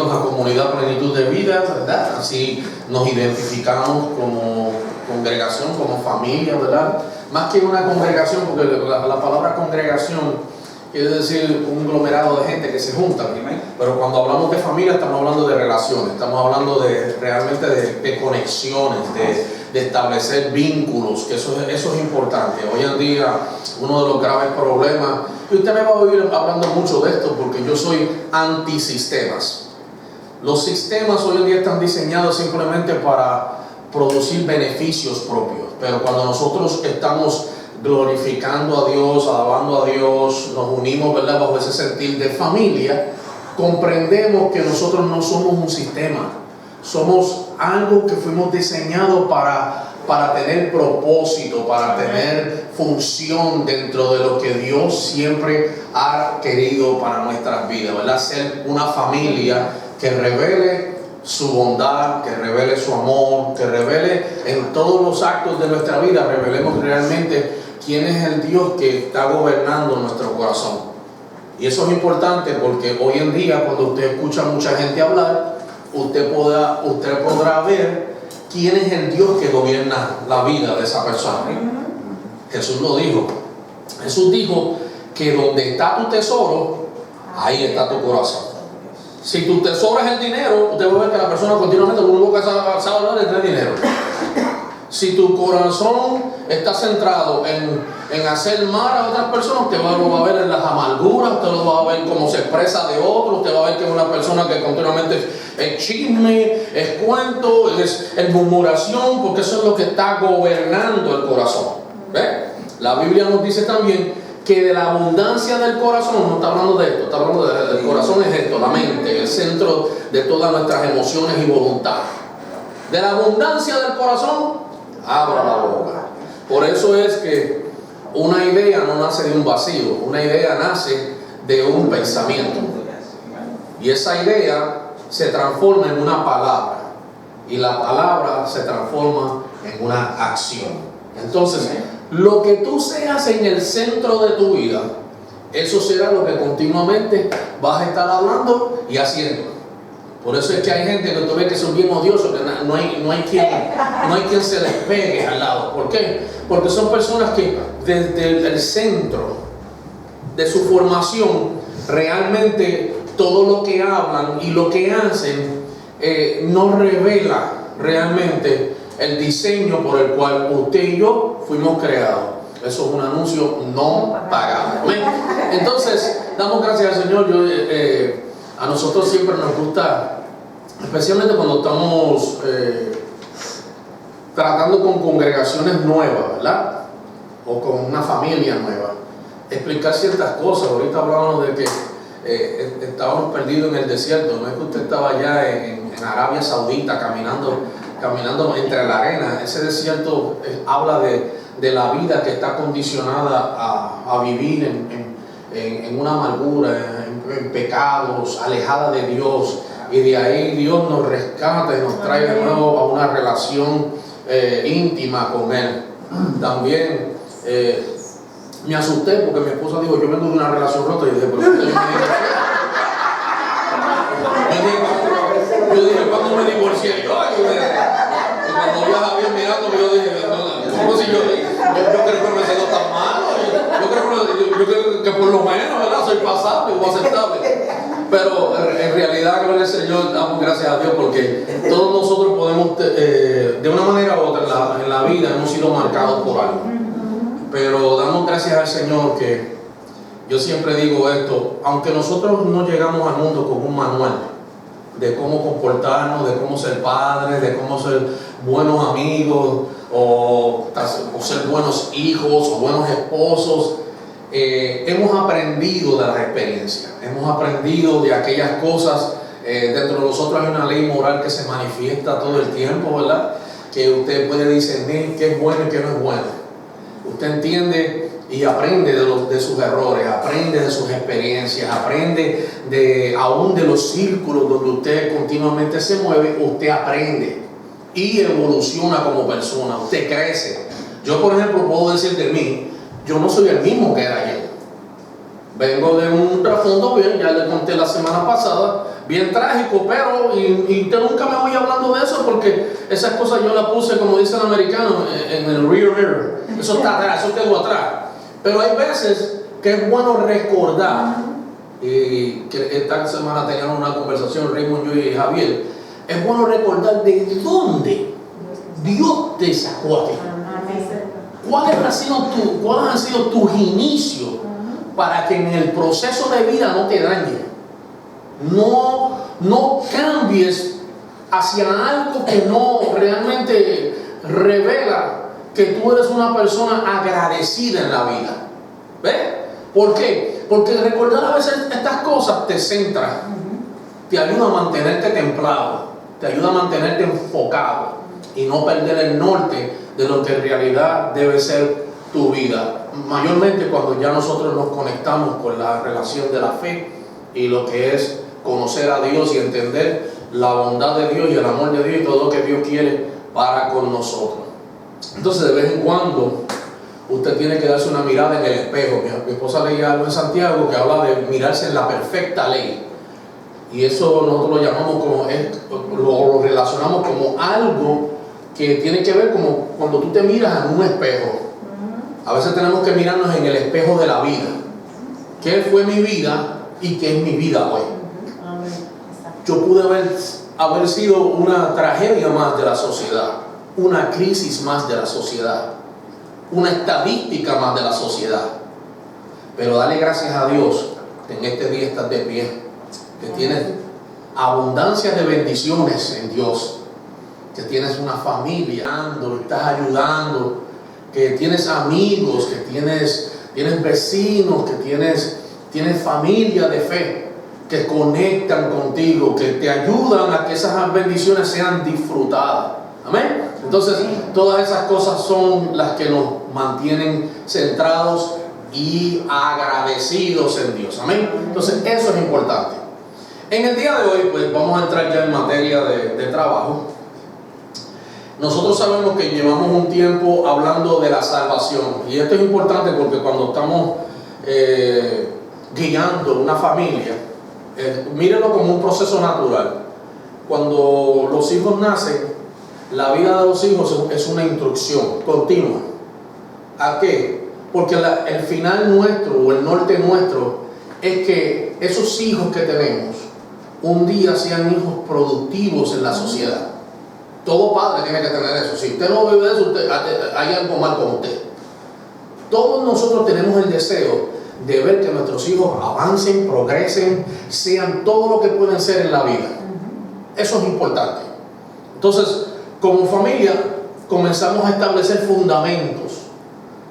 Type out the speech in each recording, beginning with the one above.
bienvenidos a Comunidad Plenitud de Vida, ¿verdad? Así nos identificamos como congregación, como familia, ¿verdad? Más que una congregación, porque la palabra congregación quiere decir un aglomerado de gente que se junta, pero cuando hablamos de familia estamos hablando de relaciones, estamos hablando realmente de conexiones, de establecer vínculos, que eso es importante. Hoy en día uno de los graves problemas, y usted me va a oír hablando mucho de esto porque yo soy antisistemas. Los sistemas hoy en día están diseñados simplemente para producir beneficios propios, pero cuando nosotros estamos glorificando a Dios, alabando a Dios, nos unimos, ¿verdad?, bajo ese sentir de familia, comprendemos que nosotros no somos un sistema, somos algo que fuimos diseñados para tener propósito, para tener función dentro de lo que Dios siempre ha querido para nuestras vidas, ¿verdad? Ser una familia que revele su bondad, que revele su amor, que revele en todos los actos de nuestra vida, revelemos realmente quién es el Dios que está gobernando nuestro corazón. Y eso es importante porque hoy en día, cuando usted escucha a mucha gente hablar, usted podrá ver quién es el Dios que gobierna la vida de esa persona. Jesús lo dijo. Jesús dijo que donde está tu tesoro, ahí está tu corazón. Si tu tesoro es el dinero, usted va a ver que la persona continuamente lo único que sabe hablar es de dinero. Si tu corazón está centrado en hacer mal a otras personas, usted lo va a ver en las amarguras, usted lo va a ver cómo se expresa de otros, usted va a ver que es una persona que continuamente es chisme, es cuento, es murmuración, porque eso es lo que está gobernando el corazón. ¿Ve? La Biblia nos dice también que de la abundancia del corazón, no está hablando de esto, está hablando del corazón, es esto, la mente, el centro de todas nuestras emociones y voluntad. De la abundancia del corazón, abra la boca. Por eso es que una idea no nace de un vacío, una idea nace de un pensamiento. Y esa idea se transforma en una palabra. Y la palabra se transforma en una acción. Entonces, lo que tú seas en el centro de tu vida, eso será lo que continuamente vas a estar hablando y haciendo. Por eso es que hay gente que tú ves que son bien odiosos, que no hay quien se les pegue al lado. ¿Por qué? Porque son personas que desde el centro de su formación, realmente todo lo que hablan y lo que hacen no revela realmente el diseño por el cual usted y yo fuimos creados. Eso es un anuncio no pagado. Entonces, damos gracias al Señor. A nosotros siempre nos gusta, especialmente cuando estamos tratando con congregaciones nuevas, ¿verdad? O con una familia nueva, explicar ciertas cosas. Ahorita hablábamos de que estábamos perdidos en el desierto. No es que usted estaba allá en Arabia Saudita caminando entre la arena. Ese desierto habla de la vida que está condicionada a vivir en una amargura, en pecados, alejada de Dios, y de ahí Dios nos rescata y nos trae de nuevo a una relación íntima con Él. También me asusté porque mi esposa dijo: yo vengo de una relación rota. Y yo dije: pero usted yo dije, ¿cuándo me divorcié? Y cuando vi a Javier mirando, yo dije: ¿cómo si yo creo que me siento tan malo? Yo creo que por lo menos, ¿verdad?, soy pasable o aceptable. Pero en realidad, gloria al Señor, damos gracias a Dios porque todos nosotros podemos, de una manera u otra en la vida, hemos sido marcados por algo. Pero damos gracias al Señor que yo siempre digo esto: aunque nosotros no llegamos al mundo con un manual de cómo comportarnos, de cómo ser padres, de cómo ser buenos amigos, o ser buenos hijos o buenos esposos, hemos aprendido de las experiencias, hemos aprendido de aquellas cosas. Dentro de nosotros hay una ley moral que se manifiesta todo el tiempo, ¿verdad? Que usted puede discernir qué es bueno y qué no es bueno. Usted entiende y aprende de sus errores, aprende de sus experiencias, aprende aún de los círculos donde usted continuamente se mueve. Usted aprende y evoluciona como persona, usted crece. Yo, por ejemplo, puedo decir de mí: yo no soy el mismo que era ayer. Vengo de un trasfondo bien, ya le conté la semana pasada, bien trágico, pero y usted nunca me oye hablando de eso porque esas cosas yo las puse, como dice el americano, en el rear mirror. Eso está atrás, eso quedó atrás. Pero hay veces que es bueno recordar, y que esta semana teníamos una conversación, Raymond, yo y Javier, es bueno recordar de dónde Dios te sacó a ti. ¿Cuáles han sido tus inicios para que en el proceso de vida no te dañe? No cambies hacia algo que no realmente revela que tú eres una persona agradecida en la vida. ¿Ves? ¿Por qué? Porque recordar a veces estas cosas te centra, te ayuda a mantenerte templado, te ayuda a mantenerte enfocado y no perder el norte de lo que en realidad debe ser tu vida. Mayormente cuando ya nosotros nos conectamos con la relación de la fe y lo que es conocer a Dios y entender la bondad de Dios y el amor de Dios y todo lo que Dios quiere para con nosotros. Entonces, de vez en cuando usted tiene que darse una mirada en el espejo. Mi esposa leía algo en Santiago que habla de mirarse en la perfecta ley, y eso nosotros lo llamamos lo relacionamos como algo que tiene que ver como cuando tú te miras en un espejo. A veces tenemos que mirarnos en el espejo de la vida. ¿Qué fue mi vida y qué es mi vida hoy? Yo pude haber sido una tragedia más de la sociedad, una crisis más de la sociedad, una estadística más de la sociedad. Pero dale gracias a Dios que en este día estás de pie, que tienes abundancia de bendiciones en Dios, que tienes una familia, estás ayudando, que tienes amigos, que tienes vecinos, que tienes familia de fe que conectan contigo, que te ayudan a que esas bendiciones sean disfrutadas. Amén. Entonces, todas esas cosas son las que nos mantienen centrados y agradecidos en Dios. Amén. Entonces, eso es importante. En el día de hoy, pues vamos a entrar ya en materia de trabajo. Nosotros sabemos que llevamos un tiempo hablando de la salvación, y esto es importante porque cuando estamos guiando una familia, mírenlo como un proceso natural. Cuando los hijos nacen, la vida de los hijos es una instrucción continua. ¿A qué? Porque el final nuestro o el norte nuestro es que esos hijos que tenemos un día sean hijos productivos en la sociedad. Todo padre tiene que tener eso. Si usted no vive eso, hay algo mal con usted. Todos nosotros tenemos el deseo de ver que nuestros hijos avancen, progresen, sean todo lo que pueden ser en la vida. Eso es importante. Entonces, como familia, comenzamos a establecer fundamentos.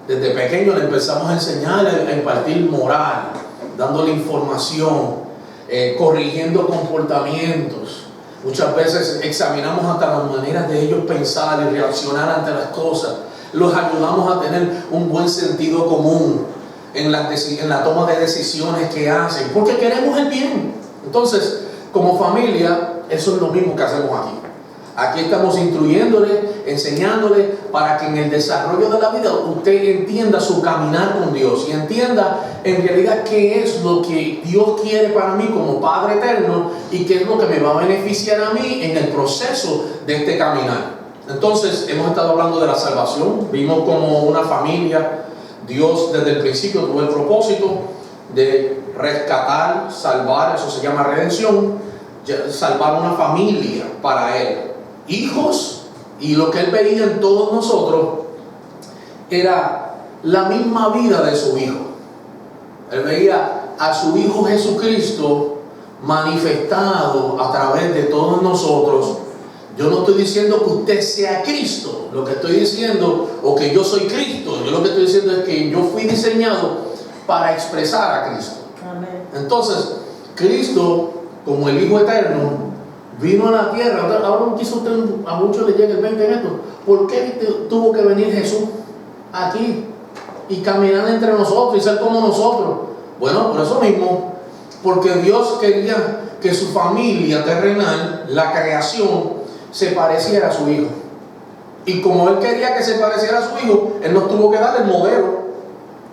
Desde pequeños le empezamos a enseñar, a impartir moral, dándole información, corrigiendo comportamientos. Muchas veces examinamos hasta las maneras de ellos pensar y reaccionar ante las cosas. Los ayudamos a tener un buen sentido común en la toma de decisiones que hacen, porque queremos el bien. Entonces, como familia, eso es lo mismo que hacemos aquí. Aquí estamos instruyéndole, enseñándole para que en el desarrollo de la vida usted entienda su caminar con Dios y entienda en realidad qué es lo que Dios quiere para mí como Padre eterno y qué es lo que me va a beneficiar a mí en el proceso de este caminar. Entonces, hemos estado hablando de la salvación. Vimos como una familia, Dios desde el principio tuvo el propósito de rescatar, salvar, eso se llama redención, salvar una familia para Él. Hijos, y lo que Él veía en todos nosotros era la misma vida de su Hijo. Él veía a su Hijo Jesucristo manifestado a través de todos nosotros. Yo no estoy diciendo que usted sea Cristo, lo que estoy diciendo, o que yo soy Cristo. Yo lo que estoy diciendo es que yo fui diseñado para expresar a Cristo. Amén. Entonces, Cristo, como el Hijo eterno, vino a la tierra. Ahora quizá a muchos les llegue el 20 en esto. ¿Por qué tuvo que venir Jesús aquí y caminar entre nosotros y ser como nosotros? Bueno, por eso mismo, porque Dios quería que su familia terrenal, la creación, se pareciera a su Hijo. Y como Él quería que se pareciera a su Hijo, Él nos tuvo que dar el modelo,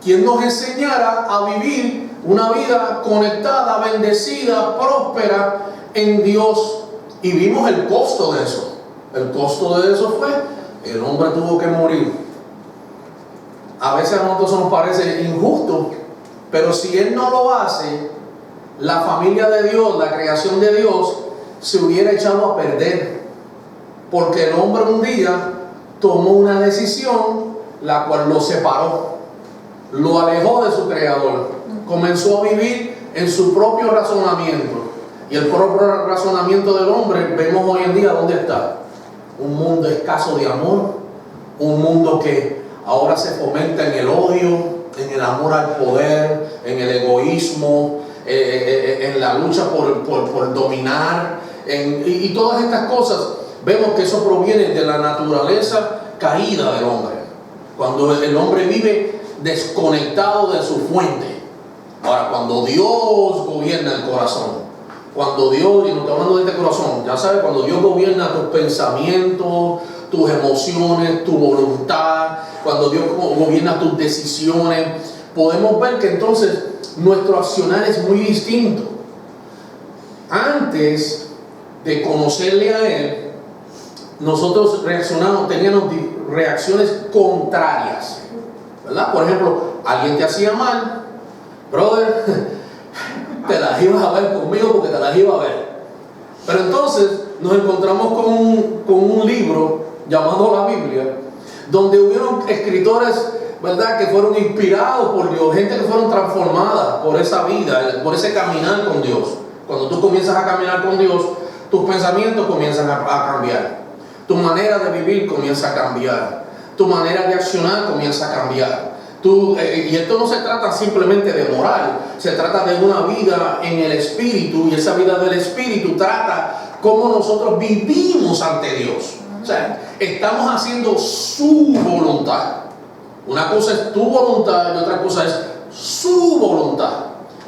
quien nos enseñara a vivir una vida conectada, bendecida, próspera, en Dios y vimos el costo de eso. El costo de eso fue, el hombre tuvo que morir. A veces a nosotros nos parece injusto, pero si Él no lo hace, la familia de Dios, la creación de Dios, se hubiera echado a perder. Porque el hombre un día tomó una decisión, la cual lo separó, lo alejó de su creador, comenzó a vivir en su propio razonamiento. Y el propio razonamiento del hombre, vemos hoy en día dónde está. Un mundo escaso de amor, un mundo que ahora se fomenta en el odio, en el amor al poder, en el egoísmo, en la lucha por dominar, y todas estas cosas. Vemos que eso proviene de la naturaleza caída del hombre, cuando el hombre vive desconectado de su fuente. Ahora, cuando Dios gobierna el corazón, cuando Dios, y no estoy hablando de este corazón, ya sabes, cuando Dios gobierna tus pensamientos, tus emociones, tu voluntad, cuando Dios gobierna tus decisiones, podemos ver que entonces nuestro accionar es muy distinto. Antes de conocerle a Él, nosotros teníamos reacciones contrarias, ¿verdad? Por ejemplo, alguien te hacía mal, brother, te las ibas a ver conmigo porque te las iba a ver. Pero entonces nos encontramos con un libro llamado la Biblia, donde hubieron escritores, ¿verdad?, que fueron inspirados por Dios, gente que fueron transformadas por esa vida, por ese caminar con Dios. Cuando tú comienzas a caminar con Dios, tus pensamientos comienzan a cambiar, tu manera de vivir comienza a cambiar, tu manera de accionar comienza a cambiar. Y esto no se trata simplemente de moral, se trata de una vida en el Espíritu, y esa vida del Espíritu trata cómo nosotros vivimos ante Dios. O sea, estamos haciendo su voluntad. Una cosa es tu voluntad y otra cosa es su voluntad.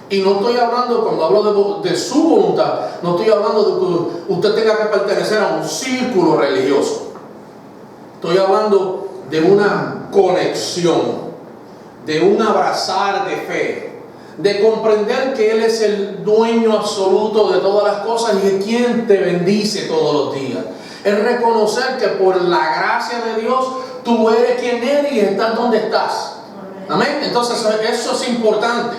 Y no estoy hablando, cuando hablo de su voluntad, no estoy hablando de que usted tenga que pertenecer a un círculo religioso. Estoy hablando de una conexión, de un abrazar de fe, de comprender que Él es el dueño absoluto de todas las cosas y es quien te bendice todos los días. Es reconocer que por la gracia de Dios tú eres quien eres y estás donde estás. Amén. Entonces eso es importante,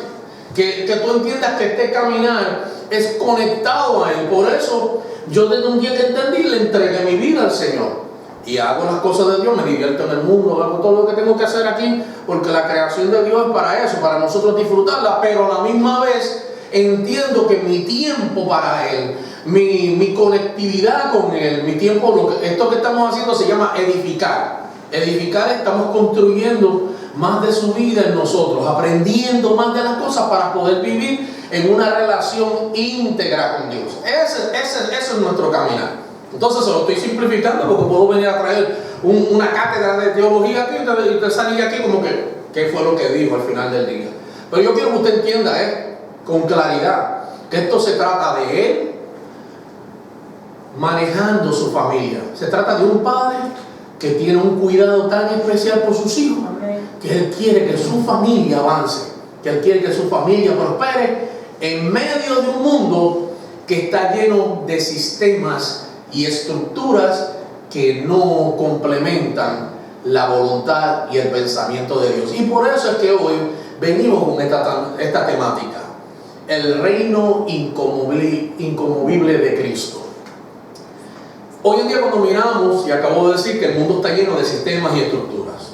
que tú entiendas que este caminar es conectado a Él. Por eso yo desde un día que entendí le entregué mi vida al Señor. Y hago las cosas de Dios, me divierto en el mundo, hago todo lo que tengo que hacer aquí, porque la creación de Dios es para eso, para nosotros disfrutarla, pero a la misma vez entiendo que mi tiempo para Él, mi conectividad con Él, mi tiempo, esto que estamos haciendo se llama edificar. Edificar, estamos construyendo más de su vida en nosotros, aprendiendo más de las cosas para poder vivir en una relación íntegra con Dios. Ese es nuestro caminar. Entonces se lo estoy simplificando porque puedo venir a traer una cátedra de teología aquí y usted salir aquí como que ¿qué fue lo que dijo al final del día? Pero yo quiero que usted entienda con claridad que esto se trata de Él manejando su familia. Se trata de un padre que tiene un cuidado tan especial por sus hijos, que Él quiere que su familia avance, que Él quiere que su familia prospere en medio de un mundo que está lleno de sistemas y estructuras que no complementan la voluntad y el pensamiento de Dios. Y por eso es que hoy venimos con esta temática, el reino inconmovible de Cristo. Hoy en día cuando miramos, y acabo de decir que el mundo está lleno de sistemas y estructuras,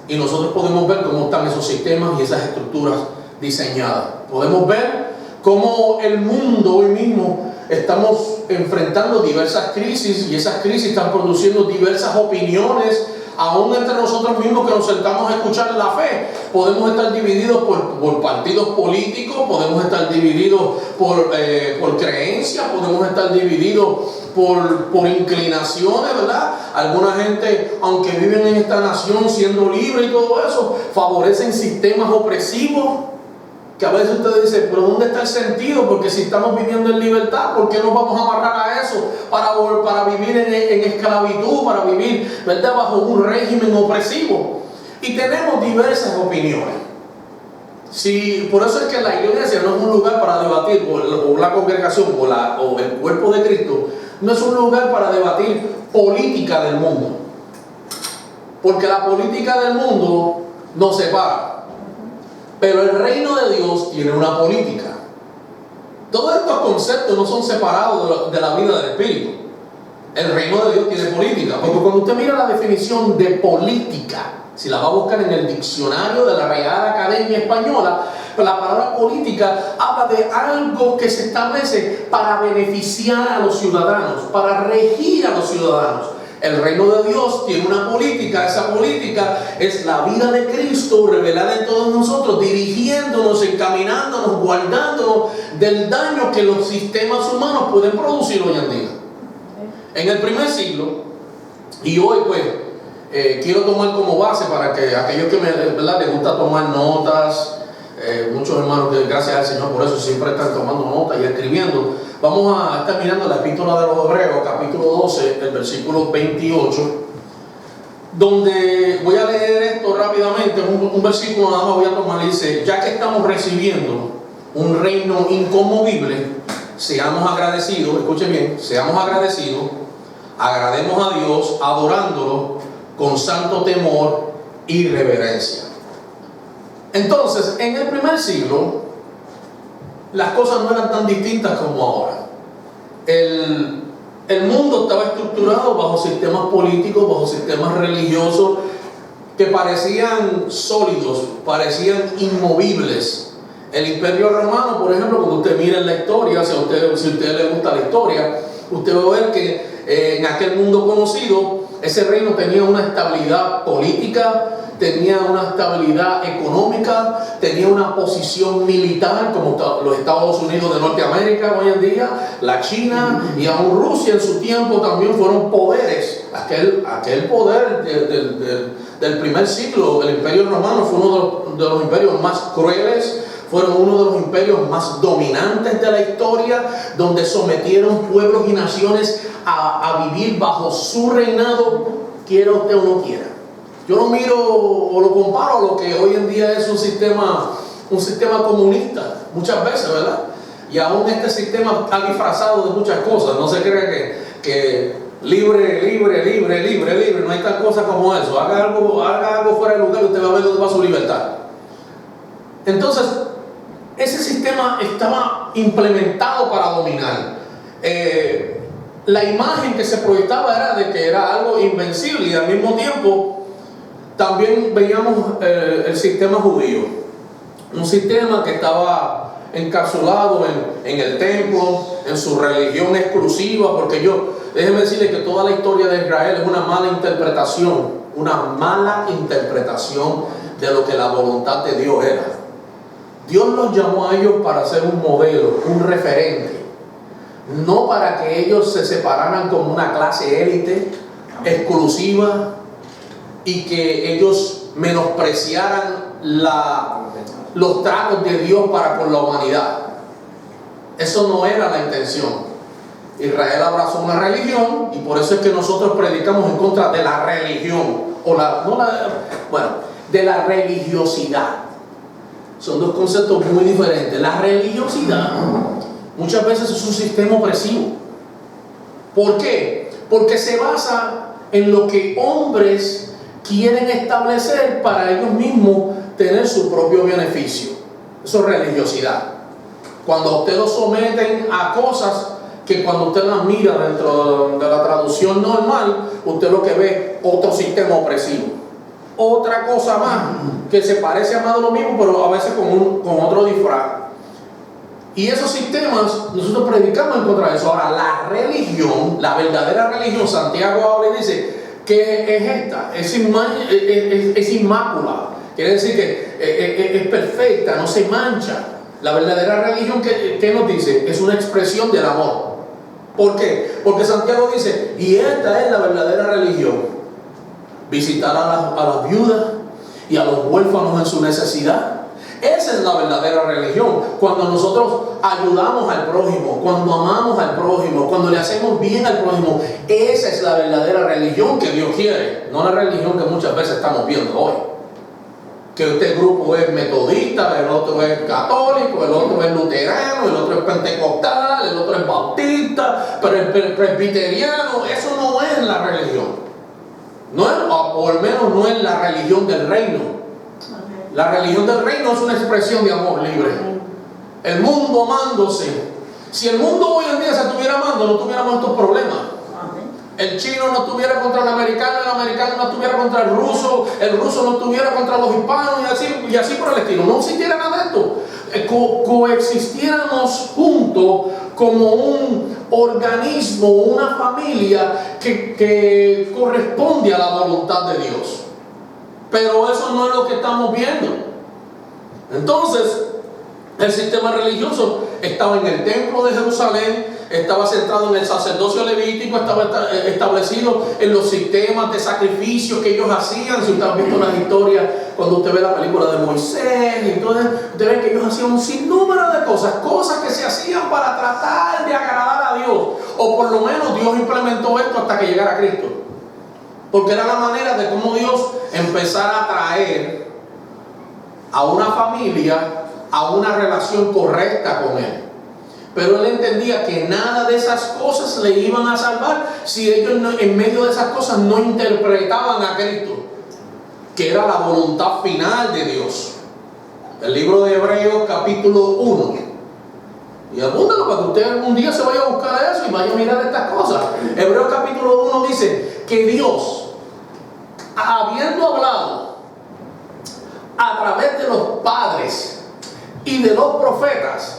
y nosotros podemos ver cómo están esos sistemas y esas estructuras diseñadas. Podemos ver cómo el mundo hoy mismo estamos enfrentando diversas crisis, y esas crisis están produciendo diversas opiniones, aún entre nosotros mismos que nos sentamos a escuchar la fe. Podemos estar divididos por partidos políticos, podemos estar divididos por creencias, podemos estar divididos por inclinaciones, ¿verdad? Alguna gente, aunque viven en esta nación siendo libre y todo eso, favorecen sistemas opresivos, que a veces usted dice, pero ¿dónde está el sentido? Porque si estamos viviendo en libertad, ¿por qué nos vamos a amarrar a eso? Para vivir en esclavitud, para vivir, ¿verdad?, bajo un régimen opresivo. Y tenemos diversas opiniones. Si, por eso es que la iglesia no es un lugar para debatir, o la congregación, o el cuerpo de Cristo, no es un lugar para debatir política del mundo. Porque la política del mundo nos separa. Pero el reino de Dios tiene una política. Todos estos conceptos no son separados de la vida del Espíritu. El reino de Dios tiene política. Porque cuando usted mira la definición de política, si la va a buscar en el diccionario de la Real Academia Española, la palabra política habla de algo que se establece para beneficiar a los ciudadanos, para regir a los ciudadanos. El reino de Dios tiene una política. Esa política es la vida de Cristo revelada en todos nosotros, dirigiéndonos, encaminándonos, guardándonos del daño que los sistemas humanos pueden producir hoy en día. En el primer siglo, y hoy pues quiero tomar como base para que aquellos que les gusta tomar notas, muchos hermanos que gracias al Señor por eso siempre están tomando notas y escribiendo. Vamos a estar mirando la epístola de los Hebreos, capítulo 12, el versículo 28, donde voy a leer esto rápidamente, un versículo nada más voy a tomar, dice: ya que estamos recibiendo un reino inconmovible, seamos agradecidos, escuchen bien, seamos agradecidos, agrademos a Dios adorándolo con santo temor y reverencia. Entonces, en el primer siglo, las cosas no eran tan distintas como ahora. El mundo estaba estructurado bajo sistemas políticos, bajo sistemas religiosos que parecían sólidos, parecían inmovibles. El Imperio Romano, por ejemplo, cuando usted mira en la historia, si a usted le gusta la historia, usted va a ver que en aquel mundo conocido, ese reino tenía una estabilidad política, tenía una estabilidad económica, tenía una posición militar, como los Estados Unidos de Norteamérica hoy en día, la China y aún Rusia en su tiempo también fueron poderes. Aquel poder del primer siglo, el Imperio Romano, fue uno de los imperios más crueles, fueron uno de los imperios más dominantes de la historia, donde sometieron pueblos y naciones a vivir bajo su reinado, quiera usted o no quiera. Yo lo miro o lo comparo a lo que hoy en día es un sistema comunista, muchas veces, ¿verdad? Y aún este sistema está disfrazado de muchas cosas. No se crea que libre, no hay tal cosa como eso. Haga algo fuera de lugar y usted va a ver dónde va su libertad. Entonces, ese sistema estaba implementado para dominar. La imagen que se proyectaba era de que era algo invencible, y al mismo tiempo también veíamos el sistema judío, un sistema que estaba encapsulado en el templo, en su religión exclusiva, porque déjenme decirles que toda la historia de Israel es una mala interpretación de lo que la voluntad de Dios era. Dios los llamó a ellos para ser un modelo, un referente, no para que ellos se separaran como una clase élite exclusiva y que ellos menospreciaran los tratos de Dios para con la humanidad. Eso no era la intención. Israel abrazó una religión, y por eso es que nosotros predicamos en contra de la religión, de la religiosidad. Son dos conceptos muy diferentes. La religiosidad muchas veces es un sistema opresivo. ¿Por qué? Porque se basa en lo que hombres quieren establecer para ellos mismos tener su propio beneficio. Eso es religiosidad. Cuando usted lo someten a cosas que cuando usted las mira dentro de la traducción normal, usted lo que ve otro sistema opresivo. Otra cosa más que se parece a más de lo mismo, pero a veces con otro disfraz. Y esos sistemas, nosotros predicamos en contra de eso. Ahora, la religión, la verdadera religión, Santiago habla y dice: ¿qué es esta? Es inmaculada. Quiere decir que es perfecta, no se mancha. La verdadera religión, ¿qué nos dice? Es una expresión del amor. ¿Por qué? Porque Santiago dice: y esta es la verdadera religión. Visitar a las viudas y a los huérfanos en su necesidad. Esa es la verdadera religión. Cuando nosotros ayudamos al prójimo, cuando amamos al prójimo, cuando le hacemos bien al prójimo, esa es la verdadera religión que Dios quiere, no la religión que muchas veces estamos viendo hoy. que este grupo es metodista, el otro es católico, el otro es luterano, el otro es pentecostal, el otro es bautista, pero el presbiteriano. Eso no es la religión. No es, o al menos no es la religión del reino. La religión del reino es una expresión de amor libre. El mundo amándose. Si el mundo hoy en día se estuviera amando, no tuviéramos estos problemas. El chino no estuviera contra el americano no estuviera contra el ruso no estuviera contra los hispanos y así por el estilo. No existiera nada de esto. Coexistiéramos juntos como un organismo, una familia que corresponde a la voluntad de Dios. Pero eso no es lo que estamos viendo. Entonces, el sistema religioso estaba en el templo de Jerusalén, estaba centrado en el sacerdocio levítico, estaba establecido en los sistemas de sacrificios que ellos hacían. Si usted ha visto las historias, cuando usted ve la película de Moisés, y entonces usted ve que ellos hacían un sinnúmero de cosas que se hacían para tratar de agradar a Dios, o por lo menos Dios implementó esto hasta que llegara Cristo, porque era la manera de cómo Dios empezara a traer a una familia a una relación correcta con Él. Pero Él entendía que nada de esas cosas le iban a salvar si ellos en medio de esas cosas no interpretaban a Cristo, que era la voluntad final de Dios. El libro de Hebreos capítulo 1. Y apúntalo para que usted algún día se vaya a buscar eso y vaya a mirar estas cosas. Hebreos capítulo 1 dice que Dios, habiendo hablado a través de los padres y de los profetas,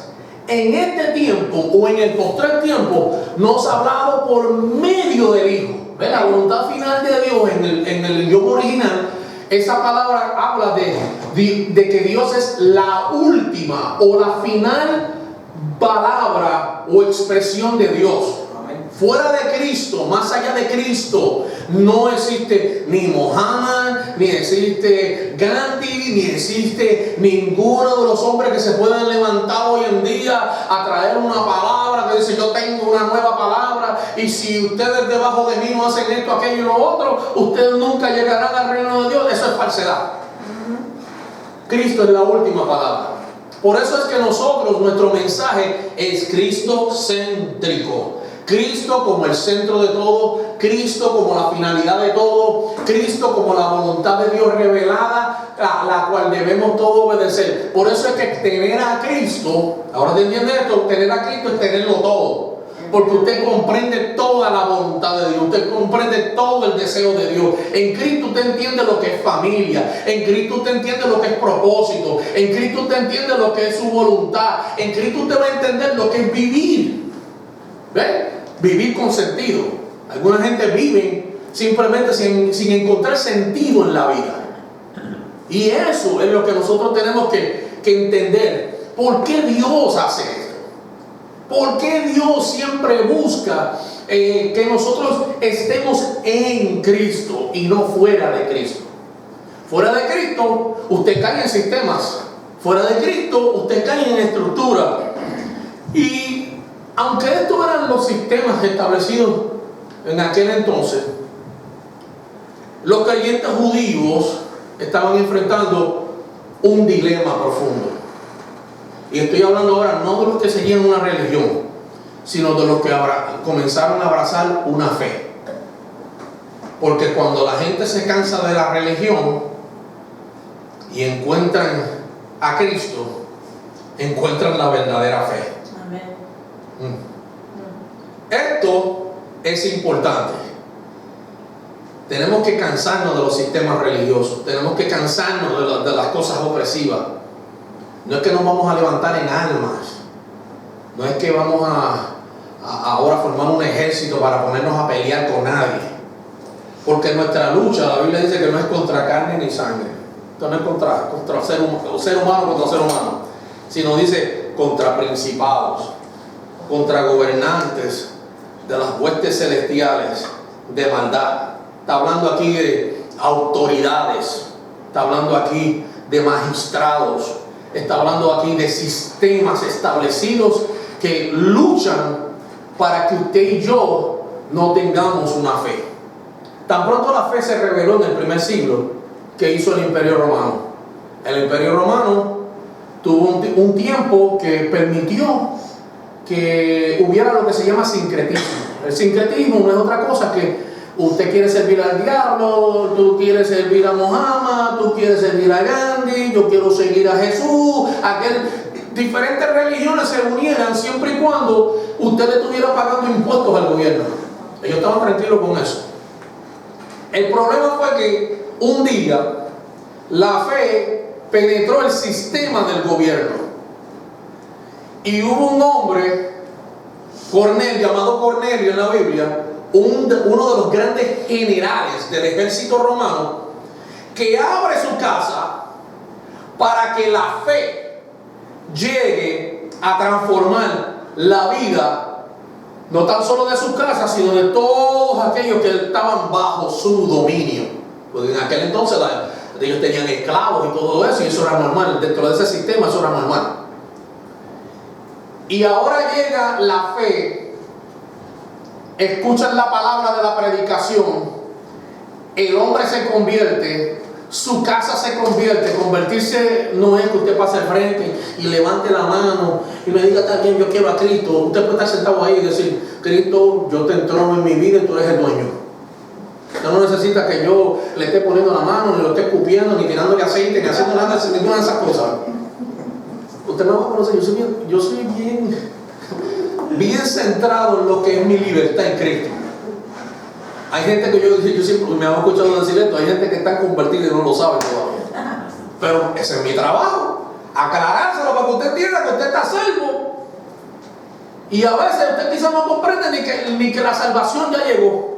en este tiempo o en el postrer tiempo, nos ha hablado por medio del Hijo. ¿Ven? La voluntad final de Dios en el idioma original, esa palabra habla de que Dios es la última o la final palabra o expresión de Dios. Fuera de Cristo, más allá de Cristo, no existe ni Mohammed, ni existe Gandhi, ni existe ninguno de los hombres que se pueden levantar hoy en día a traer una palabra que dice: yo tengo una nueva palabra, y si ustedes debajo de mí no hacen esto, aquello y lo otro, ustedes nunca llegarán al reino de Dios. Eso es falsedad. Cristo es la última palabra. Por eso es que nosotros, nuestro mensaje es cristocéntrico. Cristo como el centro de todo, Cristo como la finalidad de todo, Cristo como la voluntad de Dios revelada, a la cual debemos todos obedecer. Por eso es que tener a Cristo, ahora te entiende esto, tener a Cristo es tenerlo todo. Porque usted comprende toda la voluntad de Dios, usted comprende todo el deseo de Dios. En Cristo usted entiende lo que es familia, en Cristo usted entiende lo que es propósito, en Cristo usted entiende lo que es su voluntad, en Cristo usted va a entender lo que es vivir. ¿Ven? Vivir con sentido. Alguna gente vive simplemente sin encontrar sentido en la vida. Y eso es lo que nosotros tenemos que entender. ¿Por qué Dios hace esto? ¿Por qué Dios siempre busca que nosotros estemos en Cristo y no fuera de Cristo? Fuera de Cristo usted cae en sistemas. Fuera de Cristo usted cae en estructura. Y aunque estos eran los sistemas establecidos en aquel entonces, los creyentes judíos estaban enfrentando un dilema profundo. Y estoy hablando ahora no de los que seguían una religión, sino de los que comenzaron a abrazar una fe. Porque cuando la gente se cansa de la religión y encuentran a Cristo, encuentran la verdadera fe. Esto es importante. Tenemos que cansarnos de los sistemas religiosos. Tenemos que cansarnos de las cosas opresivas. No es que nos vamos a levantar en armas. No es que vamos a ahora formar un ejército para ponernos a pelear con nadie. Porque nuestra lucha, la Biblia dice que no es contra carne ni sangre. Esto no es contra ser humano contra ser humano. Sino dice contra principados, contra gobernantes de las huestes celestiales de maldad. Está hablando aquí de autoridades, está hablando aquí de magistrados, está hablando aquí de sistemas establecidos que luchan para que usted y yo no tengamos una fe. Tan pronto la fe se reveló en el primer siglo, ¿qué hizo el Imperio Romano? El Imperio Romano tuvo un tiempo que permitió que hubiera lo que se llama sincretismo. El sincretismo no es otra cosa que usted quiere servir al diablo, tú quieres servir a Mohammed, tú quieres servir a Gandhi, yo quiero seguir a Jesús. Diferentes religiones se unieran siempre y cuando usted le estuviera pagando impuestos al gobierno. Ellos estaban tranquilos con eso. El problema fue que un día la fe penetró el sistema del gobierno. Y hubo un hombre, llamado Cornelio en la Biblia, uno de los grandes generales del ejército romano, que abre su casa para que la fe llegue a transformar la vida, no tan solo de su casa, sino de todos aquellos que estaban bajo su dominio. Porque en aquel entonces ellos tenían esclavos y todo eso, y eso era normal. Dentro de ese sistema eso era normal. Y ahora llega la fe, escuchan la palabra de la predicación, el hombre se convierte, su casa se convierte. Convertirse no es que usted pase al frente y levante la mano y me diga también yo quiero a Cristo. Usted puede estar sentado ahí y decir, Cristo, yo te entrono en mi vida y tú eres el dueño. Usted no necesita que yo le esté poniendo la mano, ni lo esté escupiendo, ni tirándole aceite, ni haciendo nada, ninguna de esas cosas. Usted me va a conocer, yo soy bien centrado en lo que es mi libertad en Cristo. Hay gente que yo siempre me han escuchado decir esto, hay gente que está convertida y no lo sabe todavía. Pero ese es mi trabajo, aclarárselo para que usted entienda que usted está salvo. Y a veces usted quizás no comprende ni que la salvación ya llegó.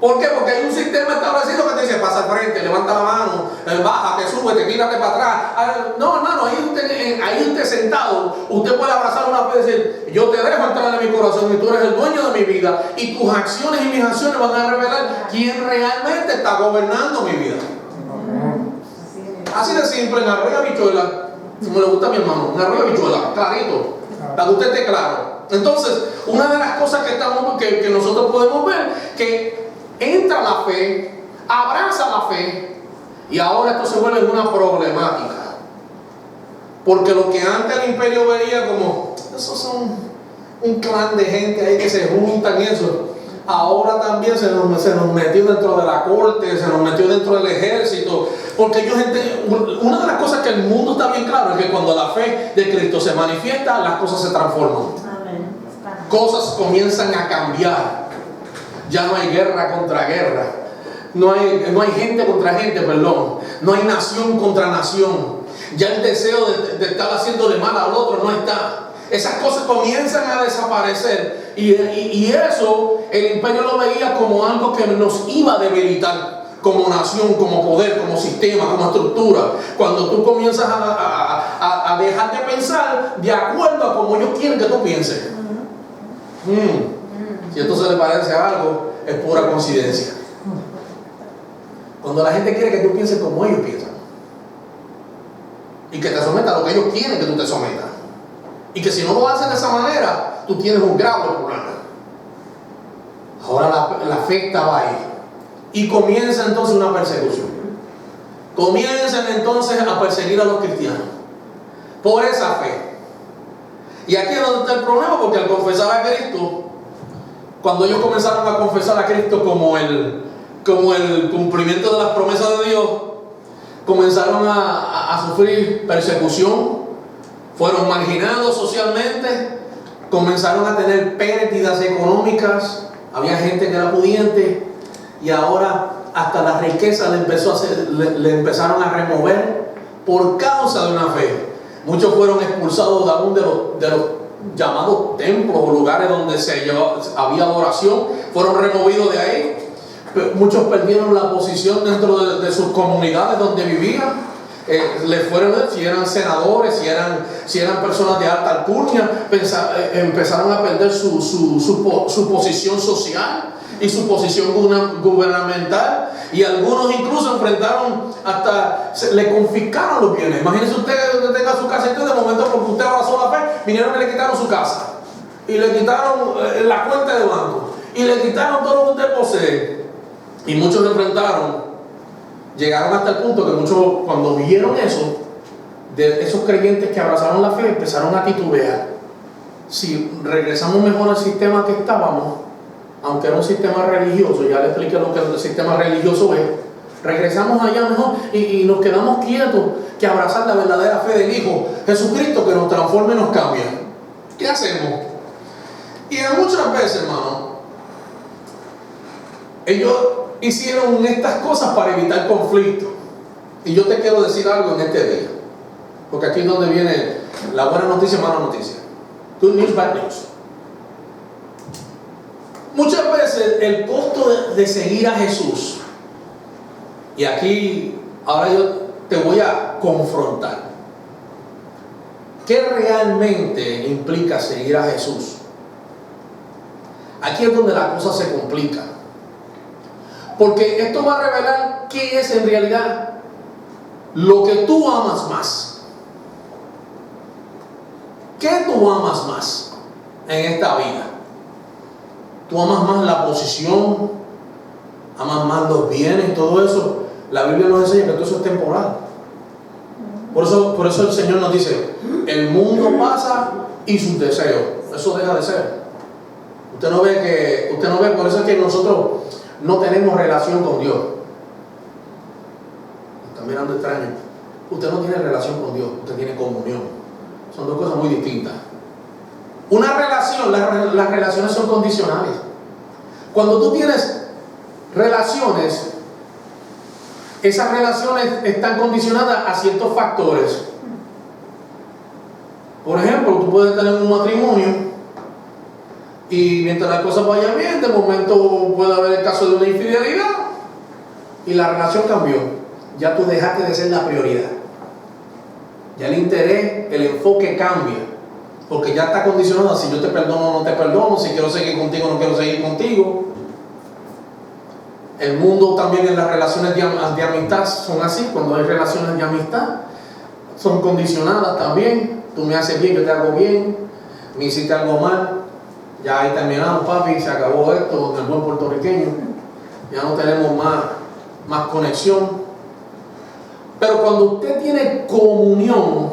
¿Por qué? Porque hay un sistema establecido que te dice, pasa al frente, levanta la mano, bájate, súbete, tírate para atrás. No, hermano, ahí usted sentado, usted puede abrazar una fe y decir, yo te dejo entrar en mi corazón y tú eres el dueño de mi vida. Y tus acciones y mis acciones van a revelar quién realmente está gobernando mi vida. Así de simple, en arroz y habichuela, como le gusta a mi hermano, en arroz y habichuela, clarito, para que usted esté claro. Entonces, una de las cosas que nosotros podemos ver, que entra la fe, abraza la fe, y ahora esto se vuelve una problemática. Porque lo que antes el imperio veía como, esos son un clan de gente ahí que se juntan y eso, ahora también se nos metió dentro de la corte, se nos metió dentro del ejército. Porque una de las cosas que el mundo está bien claro es que cuando la fe de Cristo se manifiesta, las cosas se transforman. Cosas comienzan a cambiar. Ya no hay guerra contra guerra, no hay gente contra gente, perdón, no hay nación contra nación. Ya el deseo de estar haciéndole mal al otro no está. Esas cosas comienzan a desaparecer y eso el imperio lo veía como algo que nos iba a debilitar como nación, como poder, como sistema, como estructura. Cuando tú comienzas a dejar de pensar de acuerdo a como ellos quieren que tú pienses. Si esto se le parece a algo, es pura coincidencia. Cuando la gente quiere que tú pienses como ellos piensan y que te sometas a lo que ellos quieren que tú te sometas, y que si no lo haces de esa manera, tú tienes un grave problema. Ahora la fe estaba ahí y comienza entonces una persecución. Comienzan entonces a perseguir a los cristianos por esa fe. Y aquí es donde está el problema, porque al confesar a Cristo, cuando ellos comenzaron a confesar a Cristo como el cumplimiento de las promesas de Dios, comenzaron a sufrir persecución, fueron marginados socialmente, comenzaron a tener pérdidas económicas, había gente que era pudiente y ahora hasta la riqueza le empezaron a remover por causa de una fe. Muchos fueron expulsados aún de los llamados templos o lugares donde había adoración, fueron removidos de ahí. Muchos perdieron la posición dentro de sus comunidades donde vivían. Si eran senadores, si eran personas de alta alcurnia, empezaron a perder su posición social y su posición gubernamental, y algunos incluso enfrentaron le confiscaron los bienes. Imagínense usted que tenga su casa y de momento, porque usted abrazó la fe, vinieron y le quitaron su casa y le quitaron la cuenta de banco y le quitaron todo lo que usted posee. Y muchos enfrentaron Llegaron hasta el punto que muchos, cuando vieron eso, de esos creyentes que abrazaron la fe, empezaron a titubear. Si regresamos mejor al sistema que estábamos, aunque era un sistema religioso, ya le expliqué lo que el sistema religioso es, regresamos allá mejor y nos quedamos quietos que abrazar la verdadera fe del Hijo Jesucristo, que nos transforma y nos cambia. ¿Qué hacemos? Y muchas veces, hermano, ellos hicieron estas cosas para evitar conflicto. Y yo te quiero decir algo en este día, porque aquí es donde viene la buena noticia y mala noticia. Good news, bad news. Muchas veces el costo de seguir a Jesús, y aquí ahora yo te voy a confrontar, ¿qué realmente implica seguir a Jesús? Aquí es donde la cosa se complica, porque esto va a revelar qué es en realidad lo que tú amas más. ¿Qué tú amas más en esta vida? ¿Tú amas más la posición? ¿Amas más los bienes? Todo eso. La Biblia nos enseña que todo eso es temporal. Por eso el Señor nos dice, el mundo pasa y sus deseos. Eso deja de ser. Usted no ve, por eso es que nosotros no tenemos relación con Dios. Me está mirando extraño. Usted no tiene relación con Dios, usted tiene comunión. Son dos cosas muy distintas. Una relación, las relaciones son condicionales. Cuando tú tienes relaciones, esas relaciones están condicionadas a ciertos factores. Por ejemplo, tú puedes tener un matrimonio y mientras las cosas vayan bien, de momento puede haber el caso de una infidelidad y la relación cambió. Ya tú dejaste de ser la prioridad. Ya el interés, el enfoque cambia, porque ya está condicionado. Si yo te perdono o no te perdono, si quiero seguir contigo o no quiero seguir contigo. El mundo también en las relaciones de amistad son así. Cuando hay relaciones de amistad son condicionadas también. Tú me haces bien, yo te hago bien. Me hiciste algo mal, ya ahí terminamos, papi, se acabó esto, el buen puertorriqueño. Ya no tenemos más conexión. Pero cuando usted tiene comunión,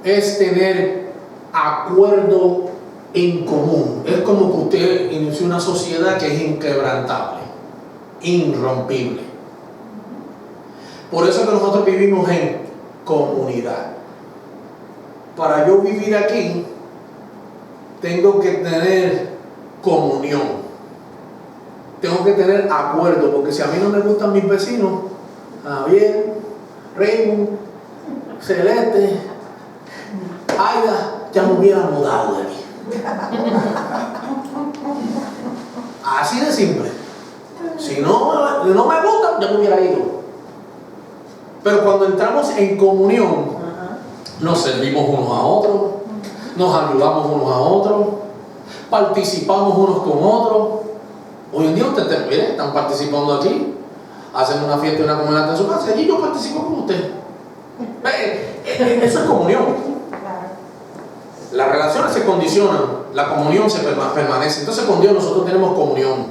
es tener acuerdo en común. Es como que usted inició una sociedad que es inquebrantable, irrompible. Por eso que nosotros vivimos en comunidad. Para yo vivir aquí, tengo que tener comunión. Tengo que tener acuerdo, porque si a mí no me gustan mis vecinos, Javier, Raymond, Celeste, Aida, ya me hubiera mudado de aquí. Así de simple. Si no me gustan, ya me hubiera ido. Pero cuando entramos en comunión, nos servimos unos a otros, nos ayudamos unos a otros, participamos unos con otros. Hoy en día ustedes están participando aquí, hacen una fiesta y una comunidad en su casa, y yo participo con usted. Eso es comunión. Las relaciones se condicionan, la comunión se permanece. Entonces con Dios nosotros tenemos comunión,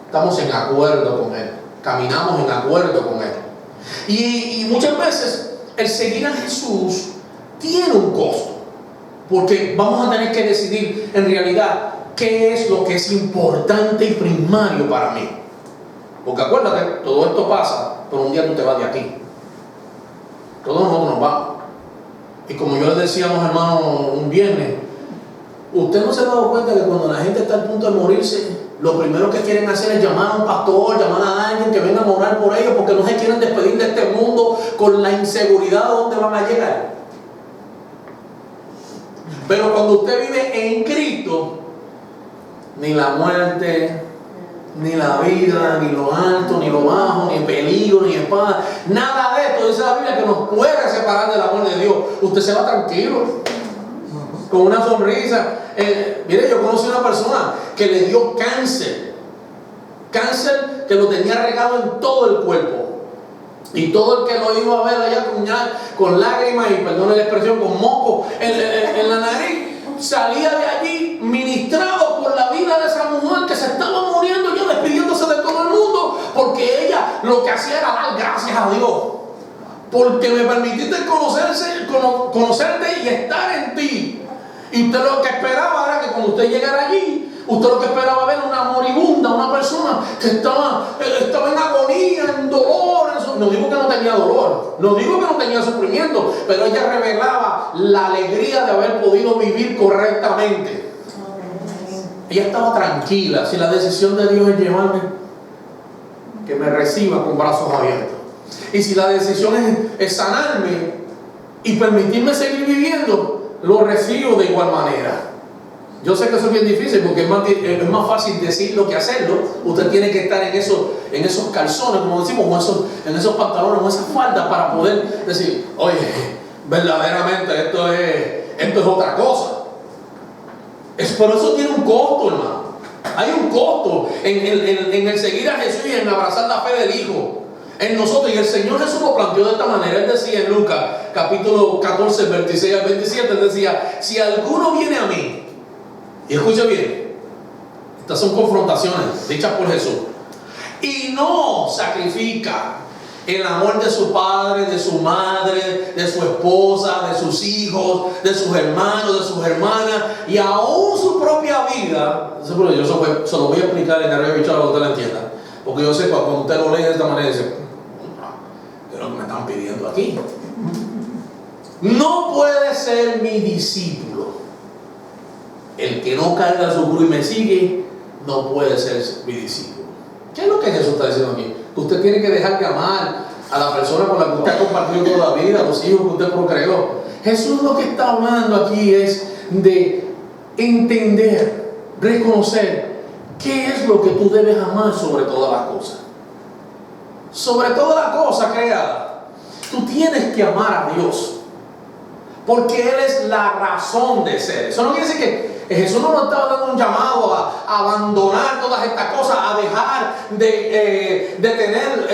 estamos en acuerdo con Él, caminamos en acuerdo con Él. Y muchas veces el seguir a Jesús tiene un costo, porque vamos a tener que decidir en realidad qué es lo que es importante y primario para mí. Porque acuérdate, todo esto pasa, pero un día tú te vas de aquí. Todos nosotros nos vamos. Y como yo les decía a los hermanos un viernes, usted no se ha dado cuenta que cuando la gente está a punto de morirse, lo primero que quieren hacer es llamar a un pastor, llamar a alguien que venga a orar por ellos, porque no se quieren despedir de este mundo con la inseguridad de dónde van a llegar. Pero cuando usted vive en Cristo, ni la muerte, ni la vida, ni lo alto, ni lo bajo, ni peligro, ni espada, nada de esto, dice la Biblia, que nos puede separar del amor de Dios. Usted se va tranquilo, con una sonrisa. Mire, yo conocí a una persona que le dio cáncer que lo tenía regado en todo el cuerpo. Y todo el que lo iba a ver allá con lágrimas y, perdone la expresión, con moco en la nariz, salía de allí ministrado por la vida de esa mujer que se estaba muriendo ya, despidiéndose de todo el mundo, porque ella día lo que hacía era dar gracias a Dios, porque me permitiste conocerte y estar en ti. Y usted lo que esperaba era que cuando usted llegara allí, usted lo que esperaba ver una moribunda, una persona que estaba en agonía, en dolor. No digo que no tenía dolor, no digo que no tenía sufrimiento, pero ella revelaba la alegría de haber podido vivir correctamente. Ella estaba tranquila. Si la decisión de Dios es llevarme, que me reciba con brazos abiertos. Y si la decisión es sanarme y permitirme seguir viviendo, lo recibo de igual manera. Yo sé que eso es bien difícil porque es más fácil decirlo que hacerlo. Usted tiene que estar en esos calzones, como decimos, en esos pantalones, en esas faldas, para poder decir, oye, verdaderamente esto es otra cosa. Pero eso tiene un costo, hermano. Hay un costo en el seguir a Jesús y en abrazar la fe del Hijo en nosotros. Y el Señor Jesús lo planteó de esta manera. Él decía en Lucas capítulo 14, 26 al 27, él decía, si alguno viene a mí, y escuche bien, estas son confrontaciones dichas por Jesús, y no sacrifica el amor de su padre, de su madre, de su esposa, de sus hijos, de sus hermanos, de sus hermanas, y aún su propia vida. Yo se lo voy a explicar en el bicho para que usted lo entienda, porque yo sé que cuando usted lo lee de esta manera dice, ¿qué es lo que me están pidiendo aquí? No puede ser mi discípulo el que no carga su cruz y me sigue. No puede ser mi discípulo. ¿Qué es lo que Jesús está diciendo aquí? Usted tiene que dejar de amar a la persona con la que usted ha compartido toda la vida, a los hijos que usted procreó. Jesús lo que está hablando aquí es de entender, reconocer qué es lo que tú debes amar sobre todas las cosas. Sobre todas las cosas creadas, tú tienes que amar a Dios, porque Él es la razón de ser. Eso no quiere decir que Jesús no nos estaba dando un llamado a abandonar todas estas cosas, a dejar de tener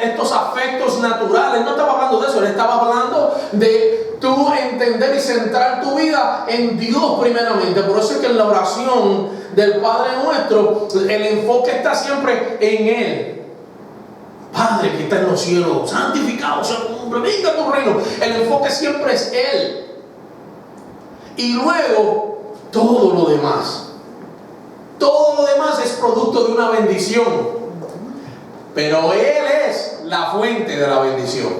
estos afectos naturales. No estaba hablando de eso. Él estaba hablando de tú entender y centrar tu vida en Dios primeramente. Por eso es que en la oración del Padre Nuestro, el enfoque está siempre en Él. Padre que está en los cielos, santificado sea tu nombre, venga tu reino. El enfoque siempre es Él. Y luego todo lo demás es producto de una bendición, pero Él es la fuente de la bendición.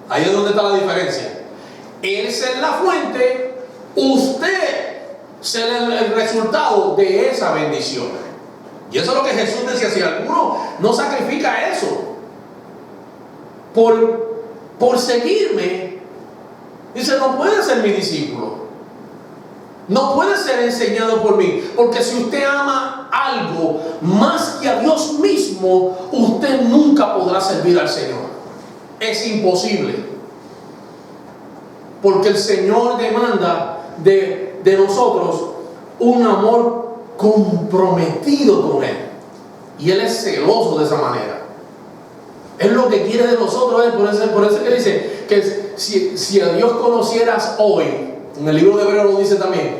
Ahí es donde está la diferencia. Él es la fuente, usted será el resultado de esa bendición. Y eso es lo que Jesús decía: si alguno no sacrifica eso por seguirme, dice, no puede ser mi discípulo. No puede ser enseñado por mí, porque si usted ama algo más que a Dios mismo, usted nunca podrá servir al Señor. Es imposible, porque el Señor demanda de nosotros un amor comprometido con Él, y Él es celoso de esa manera. Es lo que quiere de nosotros. Por eso que dice que si a Dios conocieras hoy, en el libro de Hebreos lo dice también,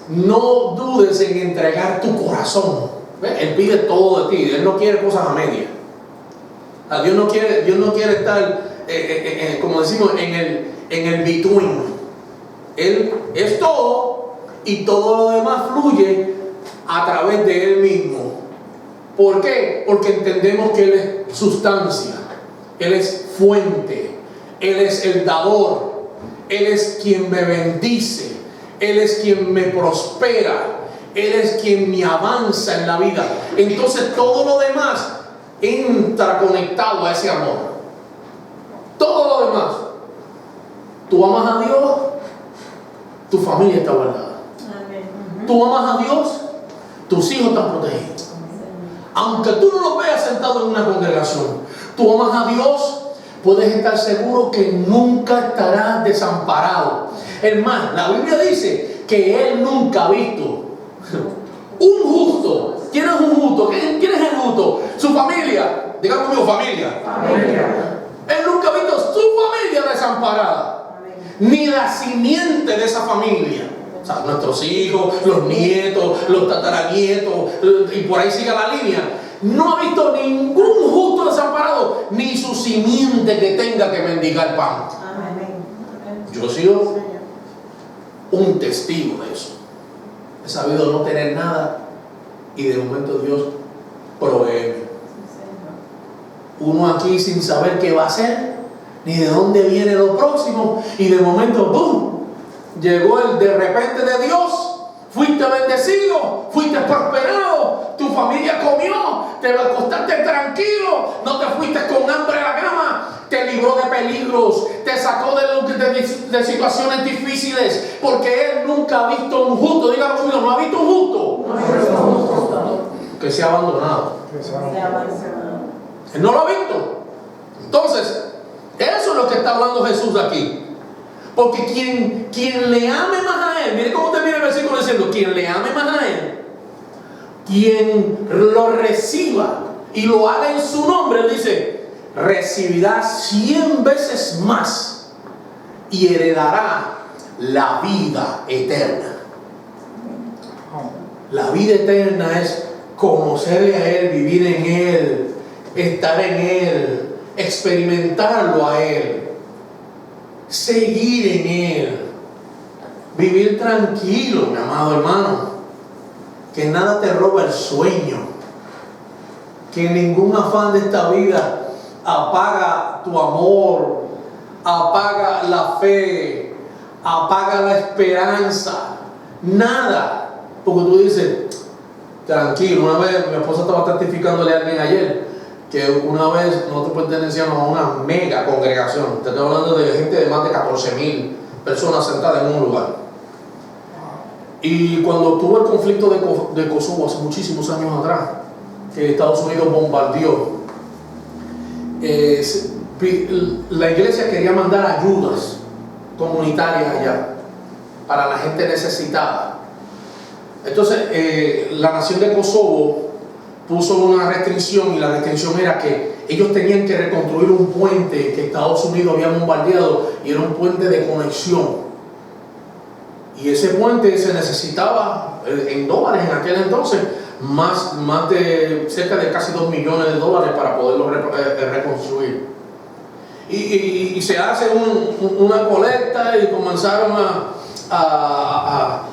no dudes en entregar tu corazón. ¿Ves? Él pide todo de ti. Él no quiere cosas a medias. Dios no quiere estar, como decimos, en el between. Él es todo, y todo lo demás fluye a través de Él mismo. ¿Por qué? Porque entendemos que Él es sustancia, Él es fuente, Él es el dador, Él es quien me bendice, Él es quien me prospera, Él es quien me avanza en la vida. Entonces todo lo demás entra conectado a ese amor. Todo lo demás. Tú amas a Dios, tu familia está guardada. Tú amas a Dios, tus hijos están protegidos. Aunque tú no los veas sentados en una congregación, tú amas a Dios, puedes estar seguro que nunca estarás desamparado. Es más, la Biblia dice que Él nunca ha visto un justo. ¿Quién es un justo? ¿Quién es el justo? Su familia. Diga conmigo, familia. Él nunca ha visto su familia desamparada, ni la simiente de esa familia. O sea, nuestros hijos, los nietos, los tataranietos, y por ahí sigue la línea. no ha visto ningún justo desamparado, ni su simiente que tenga que mendigar pan. Yo he sido un testigo de eso. He sabido no tener nada y de momento Dios provee. Uno aquí sin saber qué va a hacer, ni de dónde viene lo próximo, y de momento, ¡boom!, llegó el de repente de Dios. Fuiste bendecido, fuiste prosperado, tu familia comió, te acostaste tranquilo, no te fuiste con hambre a la cama, te libró de peligros, te sacó de situaciones difíciles, porque Él nunca ha visto un justo. Dígalo conmigo, ¿no ha visto un justo? Que se ha abandonado. Él no lo ha visto. Entonces, eso es lo que está hablando Jesús aquí. Porque quien le ame más a Él, mire cómo termina el versículo diciendo, quien le ame más a Él, quien lo reciba y lo haga en su nombre, Él dice, recibirá 100 veces más y heredará la vida eterna. La vida eterna es conocerle a Él, vivir en Él, estar en Él, experimentarlo a Él, seguir en Él, vivir tranquilo, mi amado hermano, que nada te roba el sueño, que ningún afán de esta vida apaga tu amor, apaga la fe, apaga la esperanza, nada, porque tú dices, tranquilo. Una vez mi esposa estaba testificándole a alguien ayer que una vez nosotros pertenecíamos a una mega congregación. Te estoy hablando de gente de más de 14,000 personas sentadas en un lugar. Y cuando tuvo el conflicto de Kosovo hace muchísimos años atrás, que Estados Unidos bombardeó, la iglesia quería mandar ayudas comunitarias allá para la gente necesitada. Entonces la nación de Kosovo puso una restricción, y la restricción era que ellos tenían que reconstruir un puente que Estados Unidos había bombardeado, y era un puente de conexión, y ese puente se necesitaba en dólares en aquel entonces más de cerca de casi $2 millones para poderlo reconstruir. Y se hace una colecta, y comenzaron a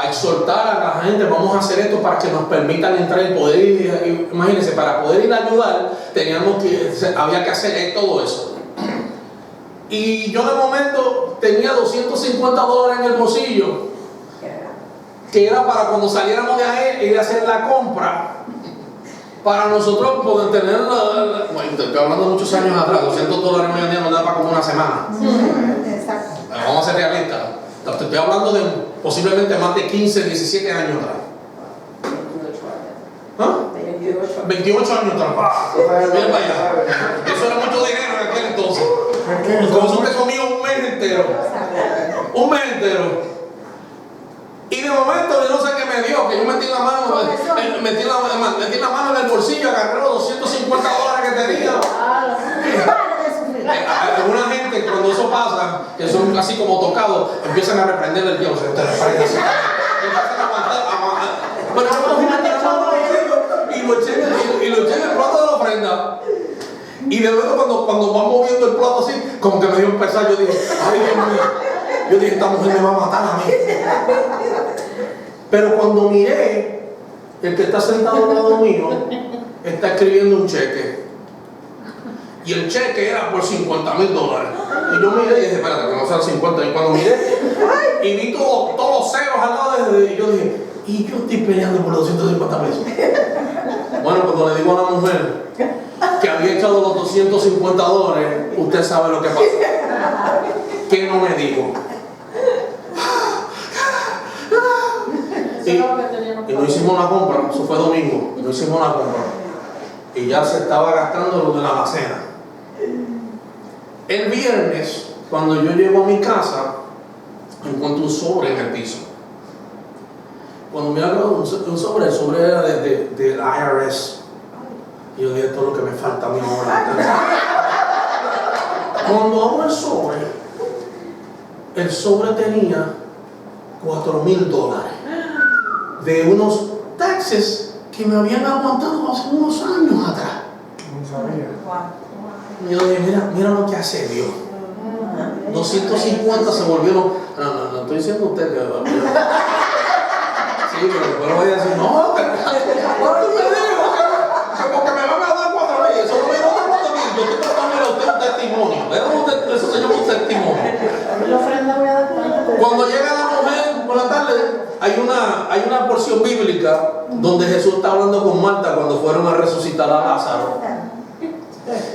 exhortar a la gente, vamos a hacer esto para que nos permitan entrar y poder ir. Imagínense, para poder ir a ayudar había que hacer todo eso. Y yo de momento tenía $250 en el bolsillo, que era para cuando saliéramos de ahí ir a hacer la compra para nosotros poder tener bueno, te estoy hablando de muchos años atrás. $200 hoy en día nos da para como una semana. Exacto. Vamos a ser realistas. Te estoy hablando de posiblemente más de 15, 17 años atrás. 28 años atrás. Bien para allá. Eso era mucho dinero en aquel entonces. Como eso te comía un mes entero. Un mes entero. Y de momento yo no sé qué me dio, que yo metí la mano en el bolsillo, agarré los $250 que tenía. Alguna gente, cuando eso pasa, que son así como tocados, empiezan a reprender el Dios. Te reprenden así. Empiezan a aguantar. Pero yo cogí la mano y lo eché en el plato de la ofrenda. Y de luego cuando va moviendo el plato así, como que me dio un pesar, yo dije, ay Dios mío. Yo dije, esta mujer me va a matar a mí. Pero cuando miré, el que está sentado al lado mío está escribiendo un cheque. Y el cheque era por $50,000. Y yo miré y dije, espérate, que no sean 50. Y cuando miré y vi todos los ceros al lado de él, y yo dije, y yo estoy peleando por los 250 pesos. Bueno, cuando le digo a la mujer que había echado los $250, usted sabe lo que pasó. ¿Qué no me dijo? Y no hicimos una compra, eso fue domingo, no hicimos una compra. Y ya se estaba gastando lo de la alacena. El viernes, cuando yo llego a mi casa, encuentro un sobre en el piso. Cuando me hago un sobre, el sobre era del IRS. Y yo dije, esto es lo que me falta a mí ahora. Cuando abro el sobre tenía $4,000 de unos taxes que me habían aguantado hace unos años atrás. No sabía. Y yo dije, mira lo que hace Dios. 250 se volvieron. No estoy diciendo a usted que. Sí, pero después voy a decir, no, pero. ¿Cuánto me digo? Como que me van a dar 4,000. Eso no me da 4,000. Yo estoy tratando de usted un testimonio. Eso se llama un testimonio. La ofrenda voy a dar cuenta. Cuando llega la mujer por la tarde, hay una porción bíblica donde Jesús está hablando con Marta cuando fueron a resucitar a Lázaro.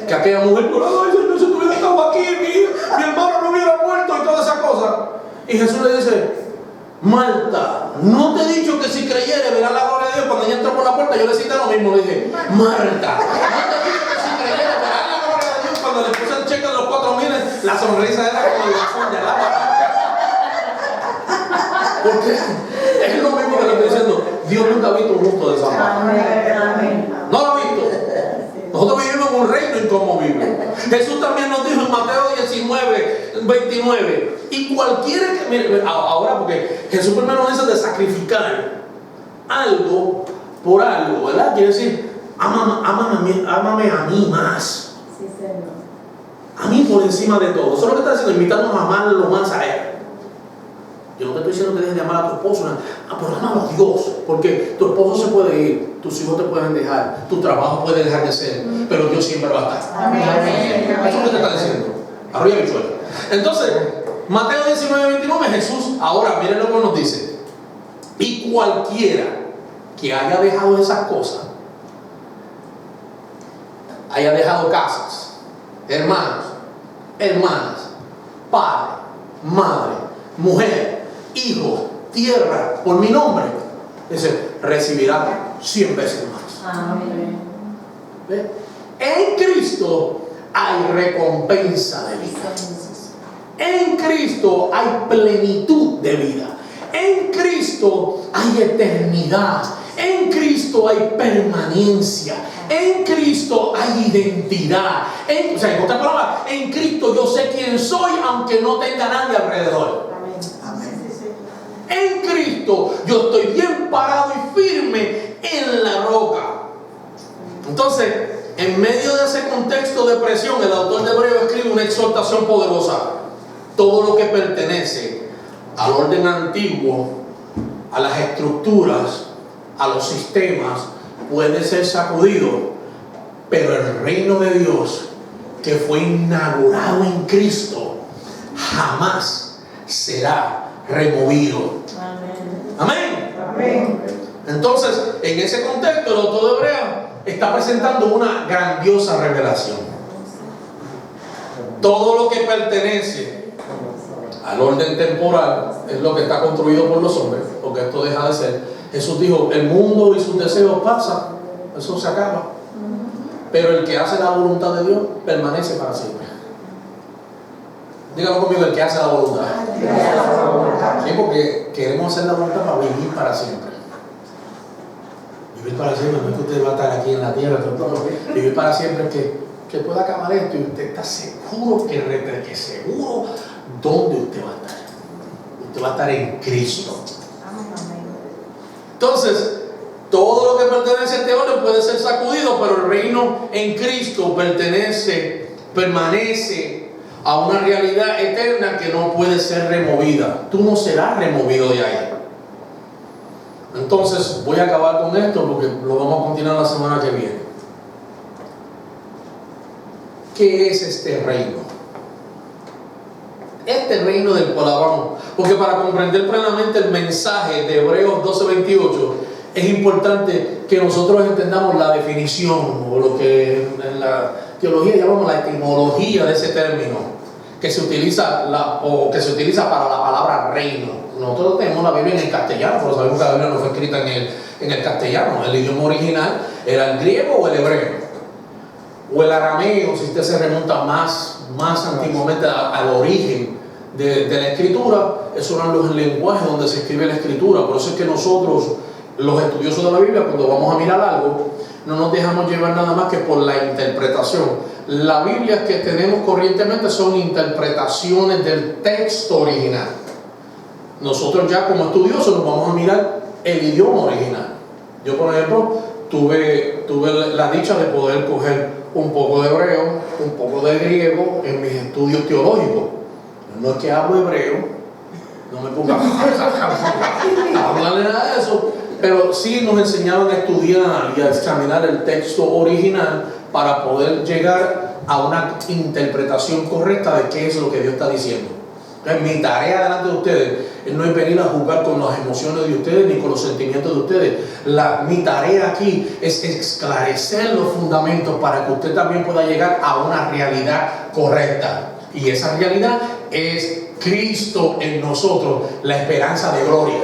Que aquella mujer lloraba, ay Señor, si tú hubieras estado aquí, mi hermano no hubiera muerto y toda esa cosa. Y Jesús le dice, Marta, no te he dicho que si creyere verás la gloria de Dios. Cuando ella entró por la puerta, yo le cité lo mismo, le dije, Marta, no te he dicho que si creyere verás la gloria de Dios. Cuando le puse el cheque de los 4,000, la sonrisa era como el azul de lámpara. Porque es lo mismo que le estoy diciendo. Dios nunca ha visto un justo de esa manera. No lo ha visto. Nosotros vivimos en un reino inconmovible. Jesús también nos dijo en Mateo 19, 29. Y cualquiera que. Mire, ahora, porque Jesús primero nos dice de sacrificar algo por algo, ¿verdad? Quiere decir, ámame a mí más. Sí, Señor. A mí por encima de todo. Eso es lo que está diciendo, invitarnos a amarlo más a Él. Yo no te estoy diciendo que dejes de amar a tu esposo, pero amar a Dios, porque tu esposo se puede ir, tus hijos te pueden dejar, tu trabajo puede dejar de ser, pero Dios siempre va a estar. Amén. Eso es lo que te está diciendo. Arriba y suelta. Entonces, Mateo 19, 29, Jesús, ahora miren lo que nos dice. Y cualquiera que haya dejado esas cosas, haya dejado casas, hermanos, hermanas, padre, madre, mujer, hijos, tierra, por mi nombre, dice, recibirá 100 veces más. Amén. ¿Ve? En Cristo hay recompensa de vida. En Cristo hay plenitud de vida. En Cristo hay eternidad. En Cristo hay permanencia. En Cristo hay identidad. En otras palabras, en Cristo yo sé quién soy aunque no tenga nadie alrededor. En Cristo yo estoy bien parado y firme en la roca. Entonces, en medio de ese contexto de presión, el autor de Hebreos escribe una exhortación poderosa. Todo lo que pertenece al orden antiguo, a las estructuras, a los sistemas, puede ser sacudido, pero el reino de Dios, que fue inaugurado en Cristo, jamás será removido. Amén. Amén. Entonces, en ese contexto, el autor de Hebreos está presentando una grandiosa revelación. Todo lo que pertenece al orden temporal es lo que está construido por los hombres, porque esto deja de ser. Jesús dijo, el mundo y sus deseos pasan, eso se acaba, pero el que hace la voluntad de Dios permanece para siempre. Dígalo conmigo, el que hace la voluntad. Sí, porque queremos hacer la voluntad para vivir para siempre. Vivir para siempre no es que usted va a estar aquí en la tierra, vivir para siempre es que pueda acabar esto y usted está seguro que seguro dónde usted va a estar. Usted va a estar en Cristo. Entonces, todo lo que pertenece a este orden puede ser sacudido, pero el reino en Cristo permanece a una realidad eterna que no puede ser removida. Tú no serás removido de ahí. Entonces, voy a acabar con esto porque lo vamos a continuar la semana que viene. ¿Qué es este reino? Este reino del cual hablamos. Porque para comprender plenamente el mensaje de Hebreos 12:28 es importante que nosotros entendamos la definición o lo que en la teología llamamos la etimología de ese término que se utiliza para la palabra reino. Nosotros tenemos la Biblia en el castellano, pero sabemos que la Biblia no fue escrita en el castellano. El idioma original era el griego o el hebreo o el arameo, si usted se remonta más antiguamente al origen de la escritura. Esos eran los lenguajes donde se escribe la escritura. Por eso es que nosotros, los estudiosos de la Biblia, cuando vamos a mirar algo, no nos dejamos llevar nada más que por la interpretación. Las Biblias que tenemos corrientemente son interpretaciones del texto original. Nosotros ya como estudiosos nos vamos a mirar el idioma original. Yo, por ejemplo, tuve la dicha de poder coger un poco de hebreo, un poco de griego en mis estudios teológicos. No es que hablo hebreo, no me ponga a hablarle nada de eso, pero sí nos enseñaban a estudiar y a examinar el texto original para poder llegar a una interpretación correcta de qué es lo que Dios está diciendo. Entonces, mi tarea delante de ustedes no es venir a jugar con las emociones de ustedes ni con los sentimientos de ustedes. Mi tarea aquí es esclarecer los fundamentos para que usted también pueda llegar a una realidad correcta. Y esa realidad es Cristo en nosotros, la esperanza de gloria.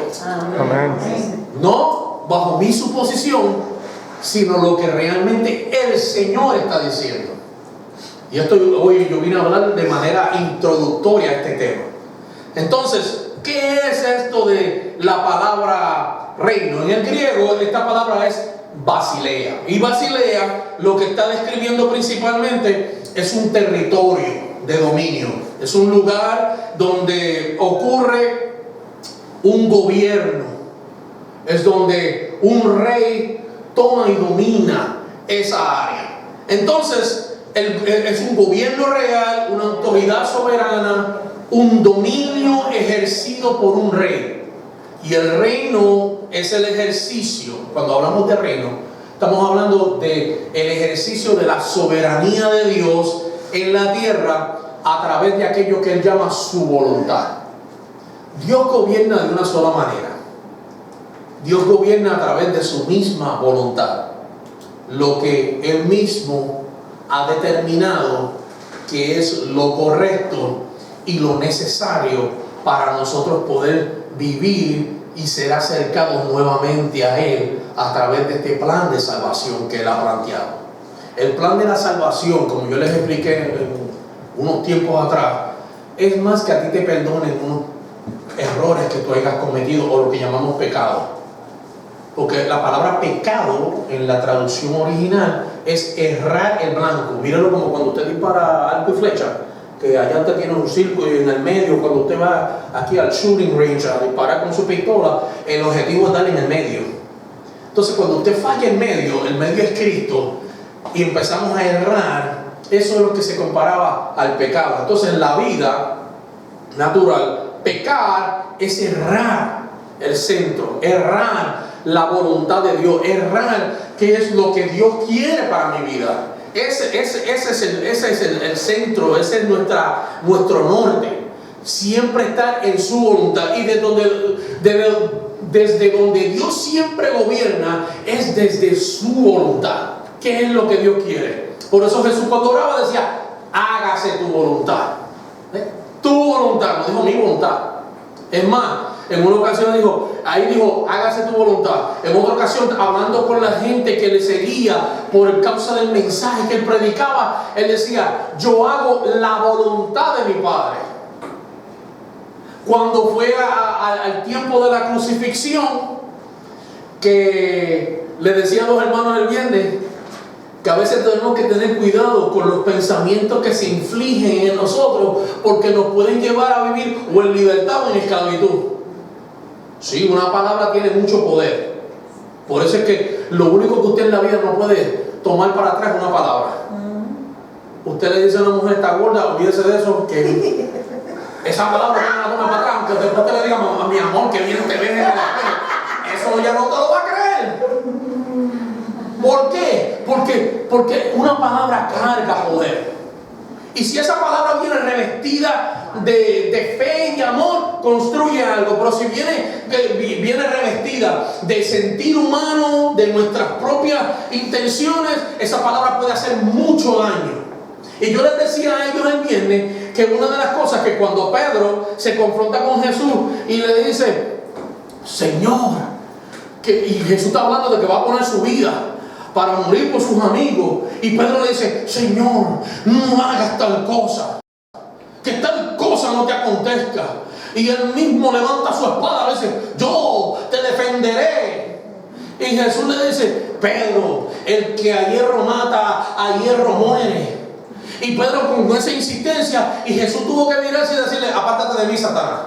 Amén. No bajo mi suposición, sino lo que realmente el Señor está diciendo. Y hoy yo vine a hablar de manera introductoria a este tema. Entonces, ¿qué es esto de la palabra reino? En el griego, esta palabra es Basilea. Y Basilea lo que está describiendo principalmente es un territorio de dominio. Es un lugar donde ocurre un gobierno. Es donde un rey toma y domina esa área. Entonces, es un gobierno real, una autoridad soberana, un dominio ejercido por un rey. Y el reino es el ejercicio. Cuando hablamos de reino, estamos hablando del ejercicio de la soberanía de Dios en la tierra a través de aquello que Él llama su voluntad. Dios gobierna de una sola manera. Dios gobierna a través de su misma voluntad. Lo que Él mismo ha determinado que es lo correcto y lo necesario para nosotros poder vivir y ser acercados nuevamente a Él a través de este plan de salvación que Él ha planteado. El plan de la salvación, como yo les expliqué en unos tiempos atrás, es más que a ti te perdonen unos errores que tú hayas cometido o lo que llamamos pecado. Porque la palabra pecado en la traducción original es errar el blanco. Míralo como cuando usted dispara arco y flecha, que allá usted tiene un círculo y en el medio, cuando usted va aquí al shooting range a disparar con su pistola, el objetivo es darle en el medio. Entonces, cuando usted falla en medio, el medio es Cristo, y empezamos a errar, eso es lo que se comparaba al pecado. Entonces, en la vida natural, pecar es errar el centro, errar la voluntad de Dios, errar qué es lo que Dios quiere para mi vida. Ese es el centro, ese es nuestro norte. Siempre estar en su voluntad. Y desde donde Dios siempre gobierna es desde su voluntad. ¿Qué es lo que Dios quiere? Por eso Jesús cuando oraba decía, hágase tu voluntad. Tu voluntad, no dijo mi voluntad. Es más, en una ocasión dijo, hágase tu voluntad. En otra ocasión, hablando con la gente que le seguía por causa del mensaje que él predicaba, él decía, yo hago la voluntad de mi Padre. Cuando fue al tiempo de la crucifixión, que le decía a los hermanos el viernes, que a veces tenemos que tener cuidado con los pensamientos que se infligen en nosotros, porque nos pueden llevar a vivir o en libertad o en esclavitud. Sí, una palabra tiene mucho poder. Por eso es que lo único que usted en la vida no puede tomar para atrás es una palabra. Usted le dice a una mujer está gorda, olvídese de eso, que esa palabra no la toma para atrás, aunque después te le diga, mi amor, que viene te ves en el espejo. Eso ya no te lo va a creer. ¿Por qué? Porque una palabra carga poder. Y si esa palabra viene revestida de fe y de amor, construye algo. Pero si viene revestida de sentir humano, de nuestras propias intenciones, esa palabra puede hacer mucho daño. Y yo les decía a ellos el viernes que una de las cosas que cuando Pedro se confronta con Jesús y le dice, Señor, y Jesús está hablando de que va a poner su vida para morir por sus amigos, y Pedro le dice, Señor, no hagas tal cosa, que tal cosa no te acontezca. Y él mismo levanta su espada y dice, yo te defenderé. Y Jesús le dice, Pedro, el que a hierro mata, a hierro muere. Y Pedro con esa insistencia, y Jesús tuvo que mirarse y decirle, apártate de mí, Satanás.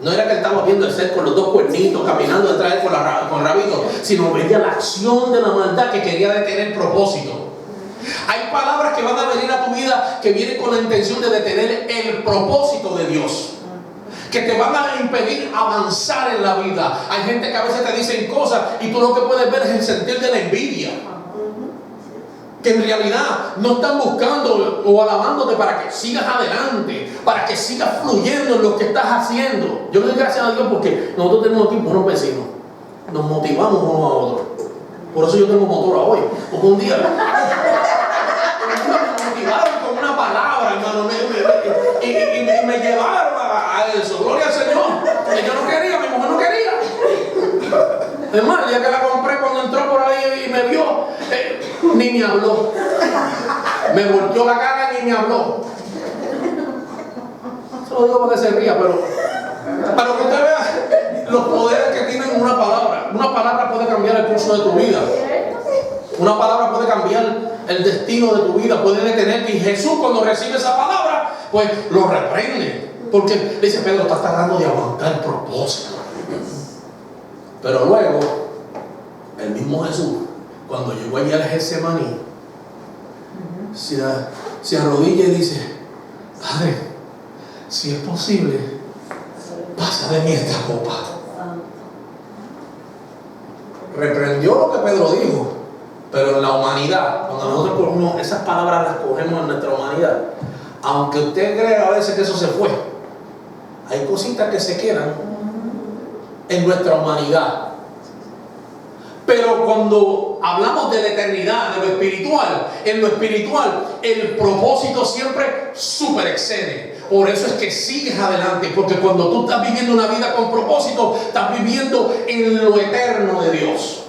No era que él estaba viendo el ser con los dos cuernitos, caminando detrás de él con rabito, sino veía la acción de la maldad que quería detener el propósito. Hay palabras que van a venir a tu vida que vienen con la intención de detener el propósito de Dios, que te van a impedir avanzar en la vida. Hay gente que a veces te dicen cosas y tú lo que puedes ver es el sentir de la envidia, que en realidad no están buscando o alabándote para que sigas adelante, para que sigas fluyendo en lo que estás haciendo. Yo le doy gracias a Dios porque nosotros tenemos aquí buenos vecinos, nos motivamos unos a otros. Por eso yo tengo motora hoy, porque un día me motivaron con una palabra, hermano, y me llevaron a eso. Gloria al Señor. Que yo no quería, mi mujer no quería. Es más, el día que la compré, cuando entró por ahí y me vio, ni me habló. Me volteó la cara y ni me habló. Se lo digo para que se ría, pero para que usted vea los poderes que tienen una palabra. Una palabra puede cambiar el curso de tu vida. Una palabra puede cambiar el destino de tu vida, puede detenerte. Y Jesús, cuando recibe esa palabra, pues lo reprende. Porque le dice: Pedro, estás tratando de aguantar el propósito. Pero luego, el mismo Jesús, cuando llegó allí al Getsemaní, se arrodilla y dice: Padre, si es posible, pasa de mí esta copa. Reprendió lo que Pedro dijo, pero en la humanidad, cuando nosotros cogemos esas palabras, las cogemos en nuestra humanidad, aunque usted crea a veces que eso se fue, hay cositas que se quedan en nuestra humanidad. Pero cuando hablamos de la eternidad, de lo espiritual, en lo espiritual el propósito siempre superexcede. Por eso es que sigues adelante, porque cuando tú estás viviendo una vida con propósito, estás viviendo en lo eterno de Dios.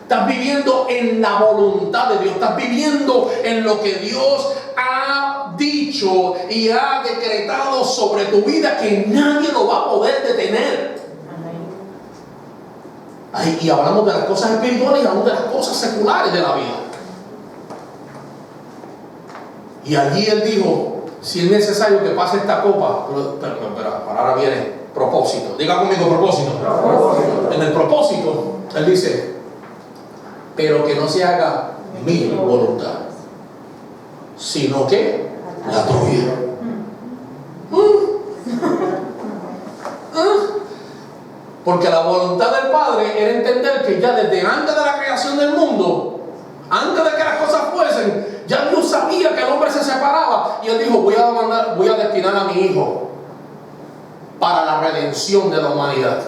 Estás viviendo en la voluntad de Dios. Estás viviendo en lo que Dios ha dicho y ha decretado sobre tu vida, que nadie lo va a poder detener. Y hablamos de las cosas espirituales y hablamos de las cosas seculares de la vida. Y allí él dijo: si es necesario que pase esta copa, pero ahora viene propósito. Diga conmigo: propósito. En el propósito, él dice: pero que no se haga mi voluntad, sino que la tuya. Porque la voluntad del Padre era entender que ya desde antes de la creación del mundo, antes de que las cosas fuesen, ya Dios sabía que el hombre se separaba. Y él dijo: voy a destinar a mi hijo para la redención de la humanidad.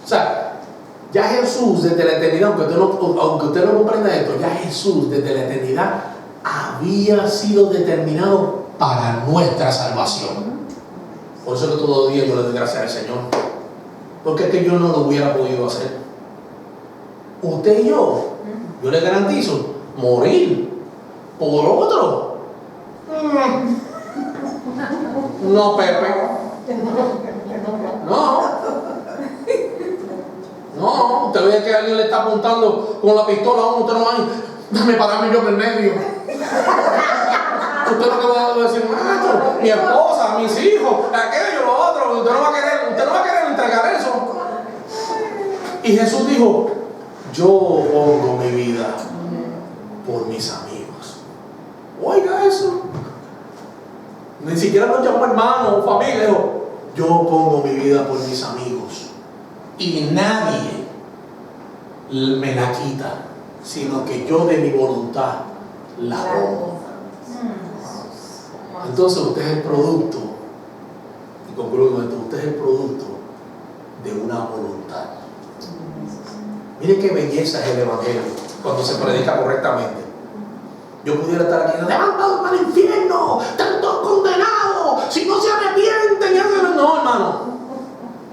O sea, ya Jesús desde la eternidad, aunque usted no comprenda esto, ya Jesús desde la eternidad había sido determinado para nuestra salvación. Por eso que todos los días yo le doy gracias al Señor, porque es que yo no lo hubiera podido hacer. Usted y yo le garantizo morir por otro. No, Pepe. No, usted ve que alguien le está apuntando con la pistola a uno, usted no va a ir: dame para darme yo en el medio. Usted lo que va a decir: macho, mi esposa, mis hijos, aquello, lo otro. Usted no va a querer entregar eso. Y Jesús dijo: yo pongo mi vida por mis amigos. Oiga eso. Ni siquiera nos llamó hermano o familia. Dijo: yo pongo mi vida por mis amigos. Y nadie me la quita, sino que yo de mi voluntad la pongo. Entonces usted es el producto, y concluyo con esto: usted es el producto de una voluntad. Mire qué belleza es el Evangelio cuando se predica correctamente. Yo pudiera estar aquí: levantados para el infierno, tantos condenados, si no se arrepienten. No, hermano,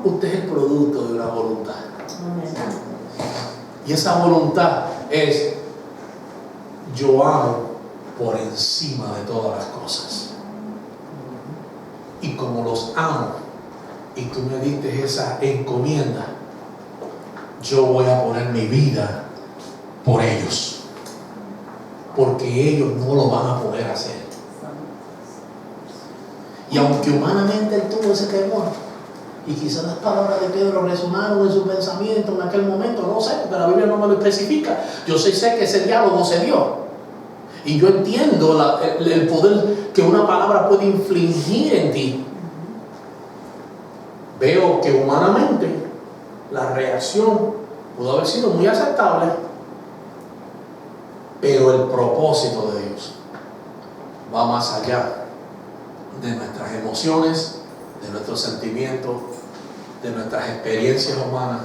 usted es el producto de una voluntad. Y esa voluntad es: yo amo por encima de todas las cosas. Y como los amo y tú me diste esa encomienda, yo voy a poner mi vida por ellos, porque ellos no lo van a poder hacer. Y aunque humanamente él tuvo ese temor, y quizás las palabras de Pedro resonaron en su pensamiento en aquel momento, no sé, porque la Biblia no me lo especifica. Yo sé que ese diálogo se dio. Y yo entiendo el poder que una palabra puede infligir en ti. Veo que humanamente la reacción pudo haber sido muy aceptable, pero el propósito de Dios va más allá de nuestras emociones, de nuestros sentimientos, de nuestras experiencias humanas,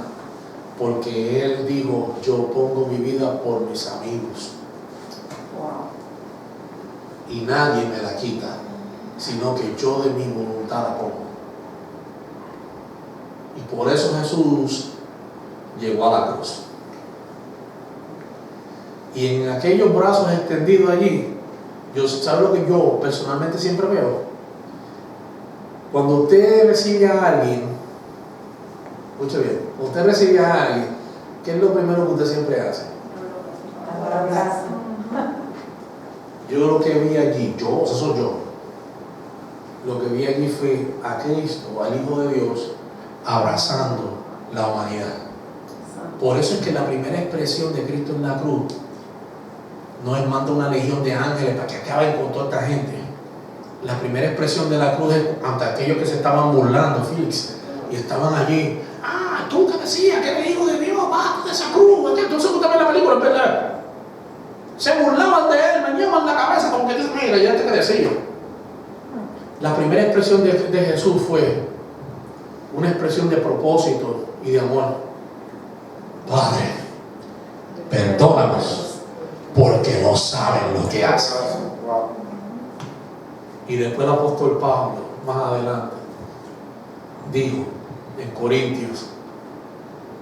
porque Él dijo: yo pongo mi vida por mis amigos. Y nadie me la quita, sino que yo de mi voluntad la pongo. Y por eso Jesús llegó a la cruz. Y en aquellos brazos extendidos allí, ¿sabe lo que yo personalmente siempre veo? Cuando usted recibe a alguien, escuche bien, cuando usted recibe a alguien, ¿qué es lo primero que usted siempre hace? Yo lo que vi allí, eso soy yo, lo que vi allí fue a Cristo, al Hijo de Dios, abrazando la humanidad. Por eso es que la primera expresión de Cristo en la cruz no es: manda una legión de ángeles para que acaben con toda esta gente. La primera expresión de la cruz es ante aquellos que se estaban burlando, Félix, y estaban allí: tú que decías que eres hijo de Dios, bájate de esa cruz. Entonces usted ve la película, es verdad. Se burlaban de él, me llevan la cabeza como que dice: mira, ya te decía. La primera expresión de Jesús fue una expresión de propósito y de amor. Padre, perdónanos porque no saben lo que hacen. Y después el apóstol Pablo, más adelante, dijo en Corintios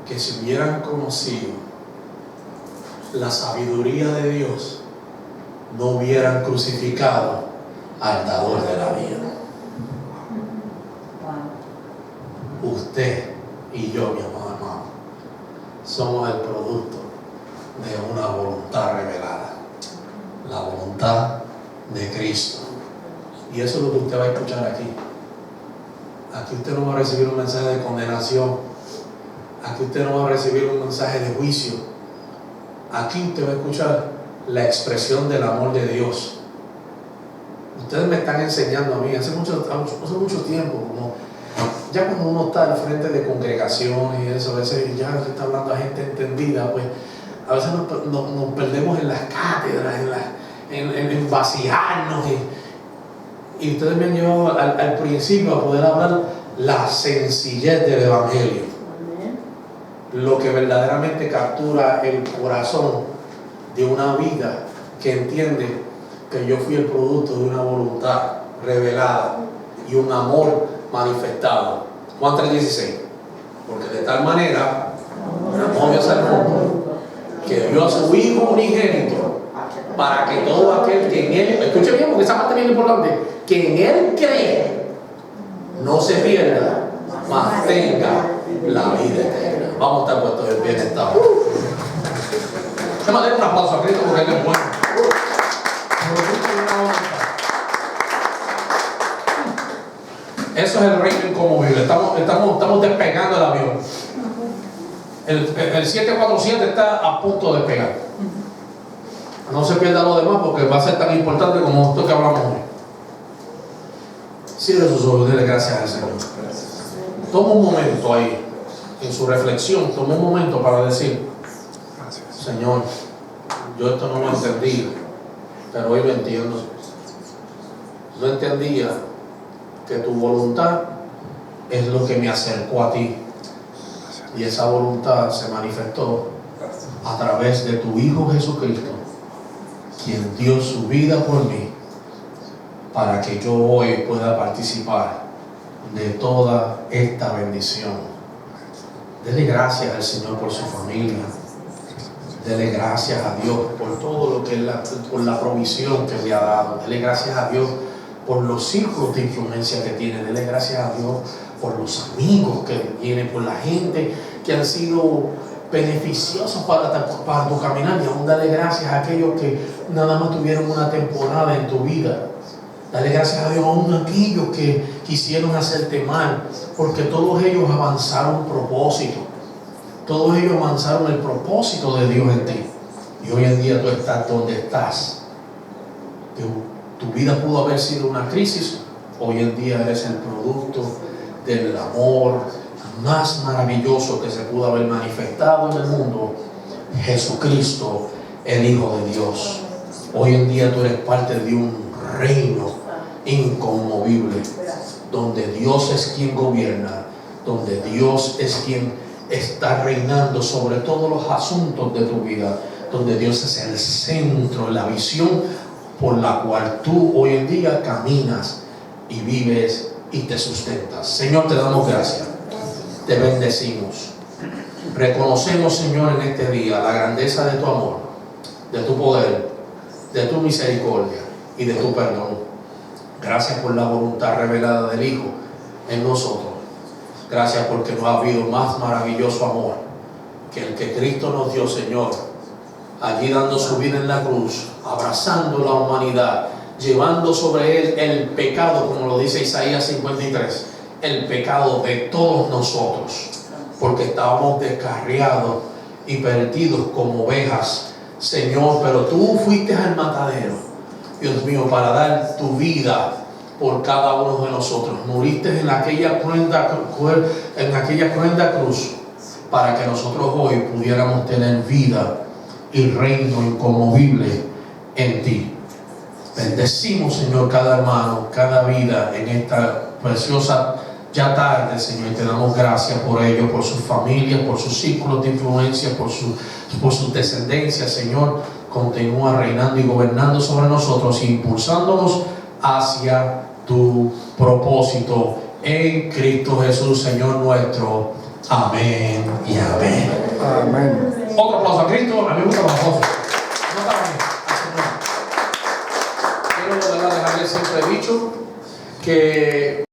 que si hubieran conocido la sabiduría de Dios, no hubieran crucificado al dador de la vida. Usted y yo, mi amado hermano, somos el producto de una voluntad revelada, la voluntad de Cristo. Y eso es lo que usted va a escuchar aquí. Aquí usted no va a recibir un mensaje de condenación. Aquí usted no va a recibir un mensaje de juicio. Aquí usted va a escuchar la expresión del amor de Dios. Ustedes me están enseñando a mí hace mucho tiempo, como ya cuando uno está al frente de congregaciones y eso, a veces ya se está hablando a gente entendida, pues a veces nos perdemos en las cátedras, en vaciarnos, y ustedes me han llevado al principio a poder hablar la sencillez del Evangelio. Lo que verdaderamente captura el corazón de una vida que entiende que yo fui el producto de una voluntad revelada y un amor manifestado. Juan 3:16. Porque de tal manera amó Dios al mundo que dio a su Hijo unigénito, para que todo aquel que en Él, escuche bien porque esa parte es bien importante, que en Él cree, no se pierda, mas tenga la vida eterna. Vamos a estar puestos en bienestar. Déjame dar un aplauso a Cristo porque Él es bueno. Eso es el reino inconmovible. Estamos despegando el avión. El 747 está a punto de despegar. No se pierda lo demás porque va a ser tan importante como esto que hablamos hoy. Cierre sus ojos, dele gracias al Señor. Toma un momento ahí, en su reflexión, toma un momento para decir: Señor, yo esto no lo entendía, pero hoy lo entiendo. No entendía que tu voluntad es lo que me acercó a ti, y esa voluntad se manifestó a través de tu Hijo Jesucristo, quien dio su vida por mí, para que yo hoy pueda participar de toda esta bendición. Dele gracias al Señor por su familia. Dele gracias a Dios por todo lo que por la provisión que le ha dado. Dele gracias a Dios por los círculos de influencia que tiene. Dele gracias a Dios por los amigos que tiene, por la gente que han sido beneficiosos para tu caminar. Y aún dale gracias a aquellos que nada más tuvieron una temporada en tu vida, Dale gracias a Dios aún a aquellos que quisieron hacerte mal, porque todos ellos avanzaron un propósito. Todos ellos avanzaron el propósito de Dios en ti. Y hoy en día tú estás donde estás. Tu vida pudo haber sido una crisis. Hoy en día eres el producto del amor más maravilloso que se pudo haber manifestado en el mundo. Jesucristo, el Hijo de Dios. Hoy en día tú eres parte de un reino inconmovible, donde Dios es quien gobierna, donde Dios es quien está reinando sobre todos los asuntos de tu vida, donde Dios es el centro, la visión por la cual tú hoy en día caminas y vives y te sustentas. Señor, te damos gracias, te bendecimos, reconocemos, Señor, en este día la grandeza de tu amor, de tu poder, de tu misericordia y de tu perdón. Gracias por la voluntad revelada del Hijo en nosotros. Gracias porque no ha habido más maravilloso amor que el que Cristo nos dio, Señor, allí dando su vida en la cruz, abrazando la humanidad, llevando sobre él el pecado, como lo dice Isaías 53, el pecado de todos nosotros, porque estábamos descarriados y perdidos como ovejas, Señor, pero tú fuiste al matadero, Dios mío, para dar tu vida por cada uno de nosotros. Muriste en aquella cruenta cruz para que nosotros hoy pudiéramos tener vida y reino inconmovible en ti. Bendecimos, Señor, cada hermano, cada vida en esta preciosa ya tarde, Señor, y te damos gracias por ello, por sus familias, por sus círculos de influencia, por su descendencia, Señor. Continúa reinando y gobernando sobre nosotros, impulsándonos hacia tu propósito en Cristo Jesús, Señor nuestro. Amén y amén. Amén. Otro aplauso a Cristo. A mí me gusta los aplausos. No para mí, al Señor. Quiero de verdad dejarles siempre dicho que